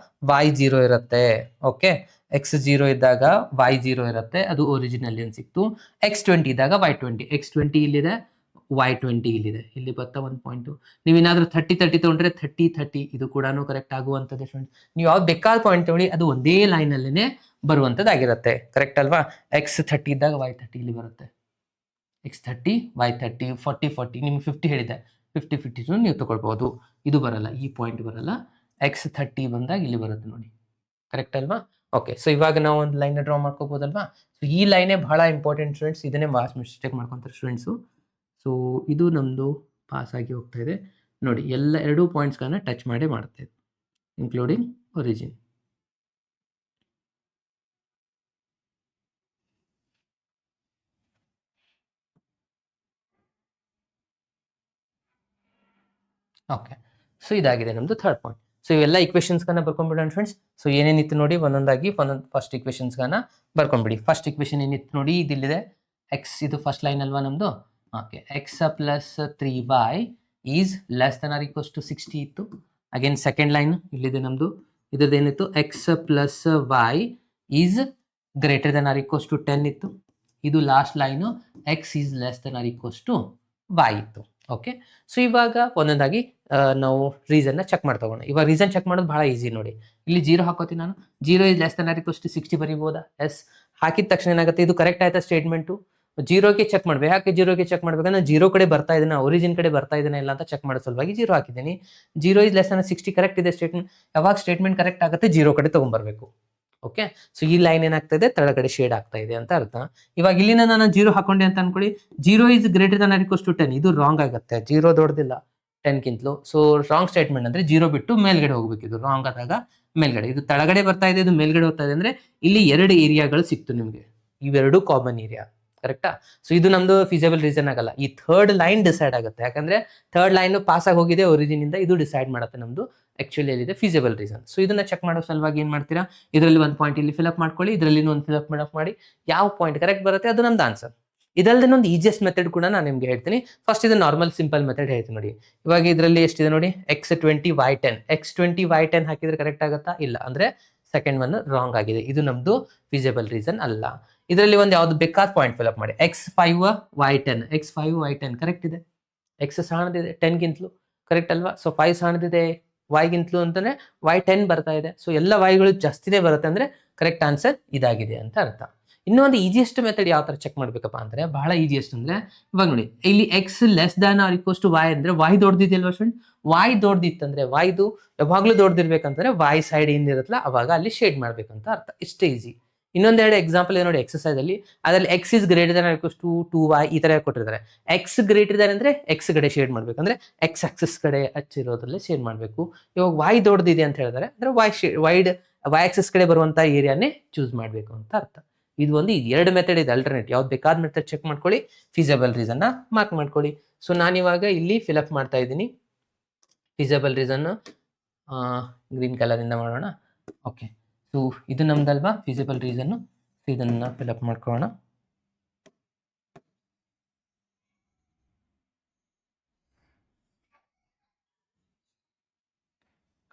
ವೈ 0 ಇರುತ್ತೆ. ಓಕೆ, ಎಕ್ಸ್ 0 ಇದ್ದಾಗ ವೈ 0 ಇರುತ್ತೆ, ಅದು ಒರಿಜಿನಲ್ ಏನು ಸಿಕ್ತು. ಎಕ್ಸ್ 20 ಇದ್ದಾಗ ವೈ 20, ಎಕ್ಸ್ 20 ಇಲ್ಲಿದೆ, ವೈ 20 ಇಲ್ಲಿದೆ. ಇಲ್ಲಿ ಬರ್ತಾ ಒಂದು ಪಾಯಿಂಟು. ನೀವೇನಾದ್ರೂ 30 30 ತಗೊಂಡ್ರೆ 30 30 ಇದು ಕೂಡ ಕರೆಕ್ಟ್ ಆಗುವಂಥದ್ದು ಸ್ಟೂಡೆಂಟ್. ನೀವು ಯಾವ್ದು ಬೇಕಾದ ಪಾಯಿಂಟ್ ತಗೊಳ್ಳಿ, ಅದು ಒಂದೇ ಲೈನ್ ಅಲ್ಲೇ ಬರುವಂಥದ್ದಾಗಿರುತ್ತೆ. ಕರೆಕ್ಟ್ ಅಲ್ವಾ. ಎಕ್ಸ್ 30 ಇದ್ದಾಗ ವೈ 30 ಇಲ್ಲಿ ಬರುತ್ತೆ, ಎಕ್ಸ್ 30 ವೈ 30 40 40 ನಿಮ್ಗೆ 50 ಹೇಳಿದೆ, 50 50 ನೀವು ತಗೊಳ್ಬಹುದು. ಇದು ಬರಲ್ಲ, ಈ ಪಾಯಿಂಟ್ ಬರಲ್ಲ. ಎಕ್ಸ್ 30 ಬಂದಾಗ ಇಲ್ಲಿ ಬರುತ್ತೆ ನೋಡಿ. ಕರೆಕ್ಟ್ ಅಲ್ವಾ. ಓಕೆ, ಸೊ ಇವಾಗ ನಾವು ಒಂದು ಲೈನ್ ಡ್ರಾ ಮಾಡ್ಕೋಬಹುದಲ್ವಾ. ಸೊ ಈ ಲೈನೇ ಬಹಳ ಇಂಪಾರ್ಟೆಂಟ್ ಸ್ಟೂಡೆಂಟ್ಸ್. ಇದನ್ನೇ ಮಾಸ್ ಮಿಸ್ಟೇಕ್ ಮಾಡ್ಕೊಂತಾರೆ ಸ್ಟೂಡೆಂಟ್ಸು. ಸೊ ಇದು ನಮ್ಮದು ಪಾಸ್ ಆಗಿ ಹೋಗ್ತಾ ಇದೆ ನೋಡಿ. ಎಲ್ಲ ಎರಡೂ ಪಾಯಿಂಟ್ಸ್ಗಳನ್ನ ಟಚ್ ಮಾಡೇ ಮಾಡುತ್ತೆ, ಇನ್ಕ್ಲೂಡಿಂಗ್ ಒರಿಜಿನ್. ಓಕೆ, ಸೊ ಇದಾಗಿದೆ ನಮ್ಮದು ಥರ್ಡ್ ಪಾಯಿಂಟ್. ಸೊ ಇವೆಲ್ಲ ಇಕ್ವೇಷನ್ಸ್ಗಳನ್ನ ಬರ್ಕೊಂಡ್ಬಿಡೋಣ ಫ್ರೆಂಡ್ಸ್. ಸೊ ಏನೇನಿತ್ತು ನೋಡಿ ಒಂದೊಂದಾಗಿ ಫಸ್ಟ್ ಇಕ್ವೇಷನ್ಸ್ಗಳನ್ನ ಬರ್ಕೊಂಡ್ಬಿಡಿ. ಫಸ್ಟ್ ಇಕ್ವೇಷನ್ ಏನಿತ್ತು ನೋಡಿ, ಇದಿಲ್ಲಿದೆ ಎಕ್ಸ್, ಇದು ಫಸ್ಟ್ ಲೈನ್ ಅಲ್ವಾ ನಮ್ಮದು. Okay, x plus 3y is less than or equals to 60 ಇತ್ತು. ಅಗೇನ್ ಸೆಕೆಂಡ್ ಲೈನ್ ಇಲ್ಲಿದೆ ನಮ್ಮದು, ಇದ್ರದ್ದು ಏನಿತ್ತು, x plus Y is greater than or equals to 10 ಇತ್ತು. ಇದು last line x is less than or equals to y ಇತ್ತು. Okay, so ಇವಾಗ ಒಂದೊಂದಾಗಿ ನಾವು ರೀಸನ್ನ ಚೆಕ್ ಮಾಡ್ತಗೋಣ. ಇವಾಗ ರೀಸನ್ ಚೆಕ್ ಮಾಡೋದು ಬಹಳ ಈಸಿ ನೋಡಿ. ಇಲ್ಲಿ 0 ಹಾಕೋತೀನಿ ನಾನು. 0 is less than or equals to 60 ಬರೀಬೋದಾ? ಎಸ್. ಹಾಕಿದ ತಕ್ಷಣ ಏನಾಗುತ್ತೆ, ಇದು ಕರೆಕ್ಟ್ ಆಯ್ತಾ ಸ್ಟೇಟ್ಮೆಂಟು? 0ಗೆ ಚೆಕ್ ಮಾಡ್ಬೇಕು. ಯಾಕೆ 0ಗೆ ಚೆಕ್ ಮಾಡ್ಬೇಕಂದ್ರೆ 0 ಕಡೆ ಬರ್ತಾ ಇದನ್ನ, ಒರಿಜಿನ್ ಕಡೆ ಬರ್ತಾ ಇದನ್ನ ಇಲ್ಲ ಅಂತ ಚೆಕ್ ಮಾಡೋ ಸಲುವಾಗಿ 0 ಹಾಕಿದ್ದೀನಿ. 0 ಇಸ್ ಲೆಸ್ ದನ್ 60 ಕರೆಕ್ಟ್ ಇದೆ ಸ್ಟೇಟ್ಮೆಂಟ್. ಯಾವಾಗ ಸ್ಟೇಟ್ಮೆಂಟ್ ಕರೆಕ್ಟ್ ಆಗುತ್ತೆ, 0 ಕಡೆ ತಗೊಂಡ್ಬರ್ಬೇಕು. ಓಕೆ, ಸೊ ಈ ಲೈನ್ ಏನಾಗ್ತಾ ಇದೆ, ತಳಗಡೆ ಶೇಡ್ ಆಗ್ತಾ ಇದೆ ಅಂತ ಅರ್ಥ. ಇವಾಗ ಇಲ್ಲಿಂದ ನಾನು 0 ಹಾಕೊಂಡೆ ಅಂತ ಅನ್ಕೊಳ್ಳಿ. 0 is greater than or equals to 10, ಇದು ರಾಂಗ್ ಆಗುತ್ತೆ. 0 ದೊಡ್ಡದಿಲ್ಲ 10ಗಿಂತಲೂ. ಸೊ ರಾಂಗ್ ಸ್ಟೇಟ್ಮೆಂಟ್ ಅಂದ್ರೆ 0 ಬಿಟ್ಟು ಮೇಲ್ಗಡೆ ಹೋಗ್ಬೇಕು. ಇದು ರಾಂಗ್ ಆದಾಗ ಮೇಲ್ಗಡೆ, ಇದು ತಳಗಡೆ ಬರ್ತಾ ಇದೆ, ಇದು ಮೇಲ್ಗಡೆ ಹೋಗ್ತಾ ಇದೆ ಅಂದ್ರೆ ಇಲ್ಲಿ 2 ಏರಿಯಾಗಳು ಸಿಕ್ತು ನಿಮಗೆ. ಇವೆರಡು ಕಾಮನ್ ಏರಿಯಾ, ಕರೆಕ್ಟಾ? ಸೊ ಇದು ನಮ್ದು ಫಿಸಿಬಲ್ ರೀಸನ್ ಆಗಲ್ಲ. ಈ ಥರ್ಡ್ ಲೈನ್ ಡಿಸೈಡ್ ಆಗುತ್ತೆ. ಯಾಕಂದ್ರೆ ಥರ್ಡ್ ಲೈನ್ ಪಾಸ್ ಆಗಿ ಹೋಗಿದೆ ಒರಿಜಿನ್ ಇಂದ, ಇದು ಡಿಸೈಡ್ ಮಾಡುತ್ತೆ ನಮ್ದು ಆಕ್ಚುಲಿ ಎಲ್ಲಿದೆ ಫಿಸಿಬಲ್ ರೀಸನ್. ಸೊ ಇದನ್ನ ಚೆಕ್ ಮಾಡೋ ಸಲುವಾಗಿ ಏನ್ ಮಾಡ್ತೀರಾ, ಇದರಲ್ಲಿ ಒಂದು ಪಾಯಿಂಟ್ ಇಲ್ಲಿ ಫಿಲ್ಅಪ್ ಮಾಡ್ಕೊಳ್ಳಿ, ಇದರಲ್ಲಿ ಒಂದು ಫಿಲ್ಅಪ್ ಮಾಡಿ ಯಾವ ಪಾಯಿಂಟ್ ಕರೆಕ್ಟ್ ಬರುತ್ತೆ ಅದು ನಮ್ದು ಆನ್ಸರ್. ಇದಲ್ಲದೆ ಒಂದು ಈಸಿಯೆಸ್ಟ್ ಮೆಥಡ್ ಕೂಡ ನಾನು ನಿಮ್ಗೆ ಹೇಳ್ತೀನಿ. ಫಸ್ಟ್ ಇದು ನಾರ್ಮಲ್ ಸಿಂಪಲ್ ಮೆಥಡ್ ಹೇಳ್ತೀನಿ ನೋಡಿ. ಇವಾಗ ಇದರಲ್ಲಿ ಎಷ್ಟಿದೆ ನೋಡಿ, x20y10, x20y10 ಹಾಕಿದ್ರೆ ಕರೆಕ್ಟ್ ಆಗುತ್ತಾ? ಇಲ್ಲ. ಅಂದ್ರೆ ಸೆಕೆಂಡ್ ಒನ್ ರಾಂಗ್ ಆಗಿದೆ. ಇದು ನಮ್ದು ಫಿಸಿಬಲ್ ರೀಸನ್ ಅಲ್ಲ. ಇದರಲ್ಲಿ ಒಂದು ಯಾವ್ದು ಬೇಕಾದ ಪಾಯಿಂಟ್ ಫಿಲ್ಅಪ್ ಮಾಡಿ. x5y10, x5y10 ಕರೆಕ್ಟ್ ಇದೆ. ಎಕ್ಸ್ ಸಣ್ಣದಿದೆ 10ಗಿಂತಲೂ, ಕರೆಕ್ಟ್ ಅಲ್ವಾ? ಸೊ 5 ಸಣ್ಣದಿದೆ y ಗಿಂತಲೂ ಅಂತಂದ್ರೆ y10 ಬರ್ತಾ ಇದೆ. ಸೊ ಎಲ್ಲ yಗಳು ಜಾಸ್ತಿನೇ ಬರುತ್ತೆ ಅಂದ್ರೆ ಕರೆಕ್ಟ್ ಆನ್ಸರ್ ಇದಾಗಿದೆ ಅಂತ ಅರ್ಥ. ಇನ್ನೊಂದು ಈಸಿಯೆಸ್ಟ್ ಮೆಥಡ್ ಯಾವ ತರ ಚೆಕ್ ಮಾಡ್ಬೇಕಪ್ಪ ಅಂದ್ರೆ, ಬಹಳ ಈಸಿಯೆಸ್ಟ್ ಅಂದ್ರೆ ಇವಾಗ ನೋಡಿ, ಇಲ್ಲಿ x less than or equals to y ಅಂದ್ರೆ y ದೊಡ್ಡದಿದೆಯಲ್ವಾ ಸ್ಟೂಡೆಂಟ್? y ದೊಡ್ಡದಿತ್ತಂದ್ರೆ yದು ಯಾವಾಗ್ಲೂ ದೊಡ್ಡದಿರ್ಬೇಕಂದ್ರೆ y ಸೈಡ್ ಏನಿರುತ್ತಲ್ಲ ಅವಾಗ ಅಲ್ಲಿ ಶೇಡ್ ಮಾಡ್ಬೇಕಂತ ಅರ್ಥ. ಇಷ್ಟೇ ಈಸಿ. ಇನ್ನೊಂದೆರಡು ಎಕ್ಸಾಂಪಲ್ ಇದೆ ನೋಡಿ ಎಕ್ಸಸೈಸ್ ಅಲ್ಲಿ. ಅದರಲ್ಲಿ x is greater than or equals to 2y ಈ ತರ ಕೊಟ್ಟಿರ್ತಾರೆ. ಎಕ್ಸ್ ಗ್ರೇಟರ್ ದನ್ ಅಂದ್ರೆ ಎಕ್ಸ್ ಕಡೆ ಶೇಡ್ ಮಾಡ್ಬೇಕಂದ್ರೆ ಎಕ್ಸ್ ಆಕ್ಸಿಸ್ ಕಡೆ ಹಚ್ಚಿರೋದ್ರಲ್ಲೇ ಶೇಡ್ ಮಾಡಬೇಕು. ಇವಾಗ y ದೊಡ್ಡದಿದೆ ಅಂತ ಹೇಳಿದ್ರೆ ಅಂದ್ರೆ y ಆಕ್ಸಿಸ್ ಕಡೆ ಬರುವಂತ ಏರಿಯಾನೇ ಚೂಸ್ ಮಾಡಬೇಕು ಅಂತ ಅರ್ಥ. ಇದು ಒಂದು 2 ಮೆಥಡ್ ಇದೆ ಅಲ್ಟರ್ನೇಟ್. ಯಾವ್ದು ಬೇಕಾದ ಮೆಥಡ್ ಚೆಕ್ ಮಾಡ್ಕೊಳ್ಳಿ, ಫಿಸಿಬಲ್ ರೀಸನ್ ಮಾರ್ಕ್ ಮಾಡ್ಕೊಳ್ಳಿ. ಸೊ ನಾನಿವಾಗ ಇಲ್ಲಿ ಫಿಲ್ಅಪ್ ಮಾಡ್ತಾ ಇದ್ದೀನಿ ಫಿಸಿಬಲ್ ರೀಸನ್. ಗ್ರೀನ್ ಕಲರ್ ಇಂದ ಮಾಡೋಣ. ಓಕೆ, ಸೊ ಇದು ನಮ್ದಲ್ವಾ ಫಿಸಿಬಲ್ ರೀಸನ್. ಇದನ್ನ ಫಿಲ್ಅಪ್ ಮಾಡ್ಕೊಳ್ಳೋಣ.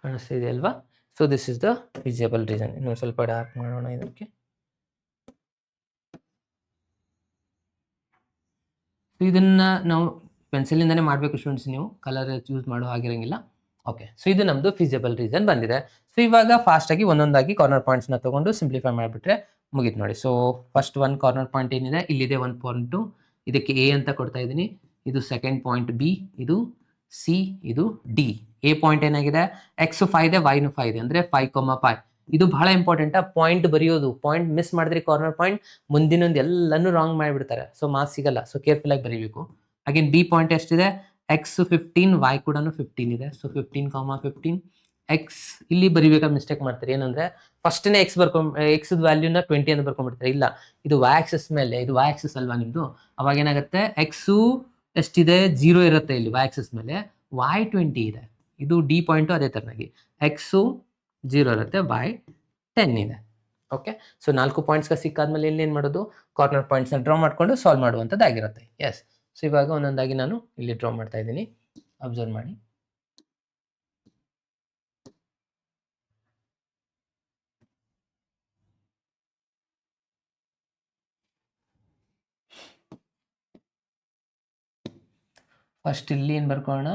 ಕಾಣಿಸ್ತಾ ಇದೆ ಅಲ್ವಾ? So this is the feasible reason. ಇನ್ನೊಂದು ಸ್ವಲ್ಪ ಡಾರ್ಕ್ ಮಾಡೋಣ ಇದಕ್ಕೆ. ಇದನ್ನ ನಾವು ಪೆನ್ಸಿಲಿಂದಾನೇ ಮಾಡಬೇಕು ಸ್ಟೂಡೆಂಟ್ಸ್, ನೀವು ಕಲರ್ ಯೂಸ್ ಮಾಡೋ ಆಗಿರಂಗಿಲ್ಲ. ಓಕೆ, ಸೊ ಇದು ನಮ್ದು ಫಿಸಿಬಲ್ ರೀಸನ್ ಬಂದಿದೆ. ಸೊ ಇವಾಗ ಫಾಸ್ಟ್ ಆಗಿ ಒಂದೊಂದಾಗಿ ಕಾರ್ನರ್ ಪಾಯಿಂಟ್ಸ್ನ ತಗೊಂಡು ಸಿಂಪ್ಲಿಫೈ ಮಾಡಿಬಿಟ್ರೆ ಮುಗಿತು ನೋಡಿ. ಸೊ ಫಸ್ಟ್ ಒಂದು ಕಾರ್ನರ್ ಪಾಯಿಂಟ್ ಏನಿದೆ, ಇಲ್ಲಿದೆ 1 ಪಾಯಿಂಟು, ಇದಕ್ಕೆ ಎ ಅಂತ ಕೊಡ್ತಾ ಇದ್ದೀನಿ. ಇದು ಸೆಕೆಂಡ್ ಪಾಯಿಂಟ್ ಬಿ, ಇದು ಸಿ, ಇದು ಡಿ. ಎ ಪಾಯಿಂಟ್ ಏನಾಗಿದೆ, ಎಕ್ಸ್ 5 ಇದೆ, ವೈನು 5 ಇದೆ ಅಂದ್ರೆ 5,5. ಇದು ಬಹಳ ಇಂಪಾರ್ಟೆಂಟ್. ಪಾಯಿಂಟ್ ಬರೆಯೋದು, ಪಾಯಿಂಟ್ ಮಿಸ್ ಮಾಡಿದ್ರೆ ಕಾರ್ನರ್ ಪಾಯಿಂಟ್ ಮುಂದಿನೊಂದು ಎಲ್ಲನೂ ರಾಂಗ್ ಮಾಡಿಬಿಡ್ತಾರೆ. ಸೊ ಮಾರ್ಕ್ಸ್ ಸಿಗಲ್ಲ. ಸೊ ಕೇರ್ಫುಲ್ ಆಗಿ ಬರೀಬೇಕು. ಅಗೇನ್ ಬಿ ಪಾಯಿಂಟ್ ಎಷ್ಟಿದೆ, ಎಕ್ಸ್ 15, ವೈ ಕೂಡ 15 ಇದೆ. ಸೊ 15,15. ಎಕ್ಸ್ ಇಲ್ಲಿ ಬರಿಬೇಕಾದ್ರೆ ಮಿಸ್ಟೇಕ್ ಮಾಡ್ತಾರೆ. ಏನಂದ್ರೆ ಫಸ್ಟ್ನೇ ಎಕ್ಸ್ ಎಕ್ಸ್ ವ್ಯಾಲ್ಯೂನ 20 ಅಂತ ಬರ್ಕೊಂಡ್ಬಿಡ್ತಾರೆ. ಇಲ್ಲ, ಇದು ವೈ ಆಕ್ಸಿಸ್ ಮೇಲೆ, ಇದು ವೈ ಆಕ್ಸಿಸ್ ಅಲ್ವಾ ನಿಮ್ದು. ಅವಾಗ ಏನಾಗುತ್ತೆ, ಎಕ್ಸು ಎಷ್ಟಿದೆ 0 ಇರುತ್ತೆ ಇಲ್ಲಿ ವೈ ಆಕ್ಸಿಸ್ ಮೇಲೆ, ವೈ 20 ಇದೆ. ಇದು ಡಿ ಪಾಯಿಂಟು ಅದೇ ತರನಾಗಿ ಎಕ್ಸು 0 ಇರುತ್ತೆ, ವೈ 10 ಇದೆ. ಓಕೆ, ಸೊ 4 ಪಾಯಿಂಟ್ಸ್ಗೆ ಸಿಕ್ಕಾದ್ಮೇಲೆ ಏನೇನು ಮಾಡೋದು, ಕಾರ್ನರ್ ಪಾಯಿಂಟ್ಸ್ನ ಡ್ರಾ ಮಾಡ್ಕೊಂಡು ಸಾಲ್ವ್ ಮಾಡುವಂಥದ್ದಾಗಿರುತ್ತೆ. ಎಸ್. ಸೊ ಇವಾಗ ಒಂದೊಂದಾಗಿ ನಾನು ಇಲ್ಲಿ ಡ್ರಾ ಮಾಡ್ತಾ ಇದ್ದೀನಿ, ಅಬ್ಸರ್ವ್ ಮಾಡಿ. ಫಸ್ಟ್ ಇಲ್ಲಿ ಏನು ಬರ್ಕೊಳ್ಳೋಣ,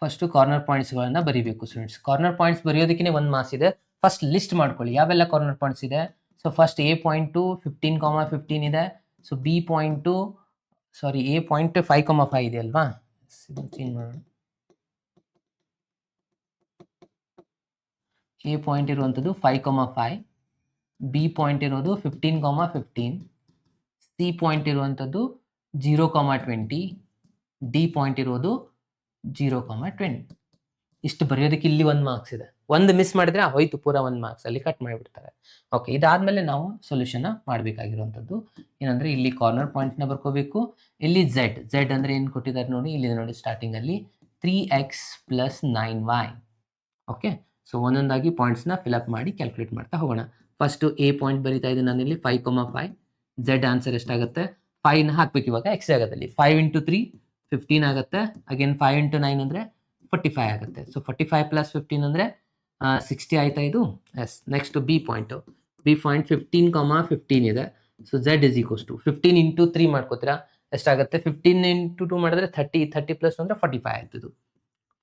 ಫಸ್ಟು ಕಾರ್ನರ್ ಪಾಯಿಂಟ್ಸ್ಗಳನ್ನ ಬರೀಬೇಕು ಸ್ಟೂಡೆಂಟ್ಸ್. ಕಾರ್ನರ್ ಪಾಯಿಂಟ್ಸ್ ಬರೆಯೋದಕ್ಕೆ 1 ಮಾರ್ಕ್ಸ್ ಇದೆ. ಫಸ್ಟ್ ಲಿಸ್ಟ್ ಮಾಡ್ಕೊಳ್ಳಿ ಯಾವೆಲ್ಲ ಕಾರ್ನರ್ ಪಾಯಿಂಟ್ಸ್ ಇದೆ. ಸೊ ಫಸ್ಟ್ ಎ ಪಾಯಿಂಟು 15,15 ಇದೆ. So B point A point 5,5 ಇದೆ ಅಲ್ವಾ. ಇದನ್ನು ಚೇಂಜ್ ಮಾಡೋಣ. ಎ ಪಾಯಿಂಟ್ ಇರುವಂಥದ್ದು 5,5, ಬಿ ಪಾಯಿಂಟ್ ಇರೋದು 15,15, ಸಿ ಪಾಯಿಂಟ್ ಇರುವಂಥದ್ದು 0,20, ಡಿ ಪಾಯಿಂಟ್ ಇರೋದು 0,20. ಇಷ್ಟು ಬರೆಯೋದಕ್ಕೆ ಇಲ್ಲಿ 1 ಮಾರ್ಕ್ಸ್ ಇದೆ. ಒಂದು ಮಿಸ್ ಮಾಡಿದ್ರೆ ಹೋಯ್ತು, ಪೂರ 1 ಮಾರ್ಕ್ಸ್ ಅಲ್ಲಿ ಕಟ್ ಮಾಡಿಬಿಡ್ತಾರೆ. ಓಕೆ, ಇದಾದ್ಮೇಲೆ ನಾವು ಸೊಲ್ಯೂಷನ್ ಮಾಡಬೇಕಾಗಿರುವಂಥದ್ದು ಏನಂದ್ರೆ, ಇಲ್ಲಿ ಕಾರ್ನರ್ ಪಾಯಿಂಟ್ನ ಬರ್ಕೋಬೇಕು. ಇಲ್ಲಿ ಝೆಡ್ ಅಂದ್ರೆ ಏನು ಕೊಟ್ಟಿದ್ದಾರೆ ನೋಡಿ, ಇಲ್ಲಿ ನೋಡಿ ಸ್ಟಾರ್ಟಿಂಗ್ ಅಲ್ಲಿ 3x plus 9y. Okay, so ಒಂದೊಂದಾಗಿ ಪಾಯಿಂಟ್ಸ್ನ ಫಿಲಪ್ ಮಾಡಿ ಕ್ಯಾಲ್ಕುಲೇಟ್ ಮಾಡ್ತಾ ಹೋಗೋಣ. ಫಸ್ಟು ಎ ಪಾಯಿಂಟ್ ಬರೀತಾ ಇದ್ದೀನಿ ನಾನಿಲ್ಲಿ 5,5. ಝೆಡ್ ಆನ್ಸರ್ ಎಷ್ಟಾಗುತ್ತೆ? 5ನ ಹಾಕ್ಬೇಕು ಇವಾಗ. ಎಕ್ಸ್ ಆಗುತ್ತೆ ಅಲ್ಲಿ 5 × 3 15 ಆಗುತ್ತೆ. ಅಗೇನ್ 5 × 9 ಅಂದರೆ 45 ಆಗುತ್ತೆ. ಸೊ 45 ಪ್ಲಸ್ 15 ಅಂದರೆ 60 ಆಯ್ತಾ ಇದು? Yes. Next B point. B point 15,15 ಇದೆ. So Z is equals to 15 × 3 ಮಾಡ್ಕೋತೀರಾ, ಎಷ್ಟಾಗುತ್ತೆ? 15 × 2 ಮಾಡಿದ್ರೆ 30 ಪ್ಲಸ್ ಅಂದರೆ 45 ಆಯ್ತು ಇದು.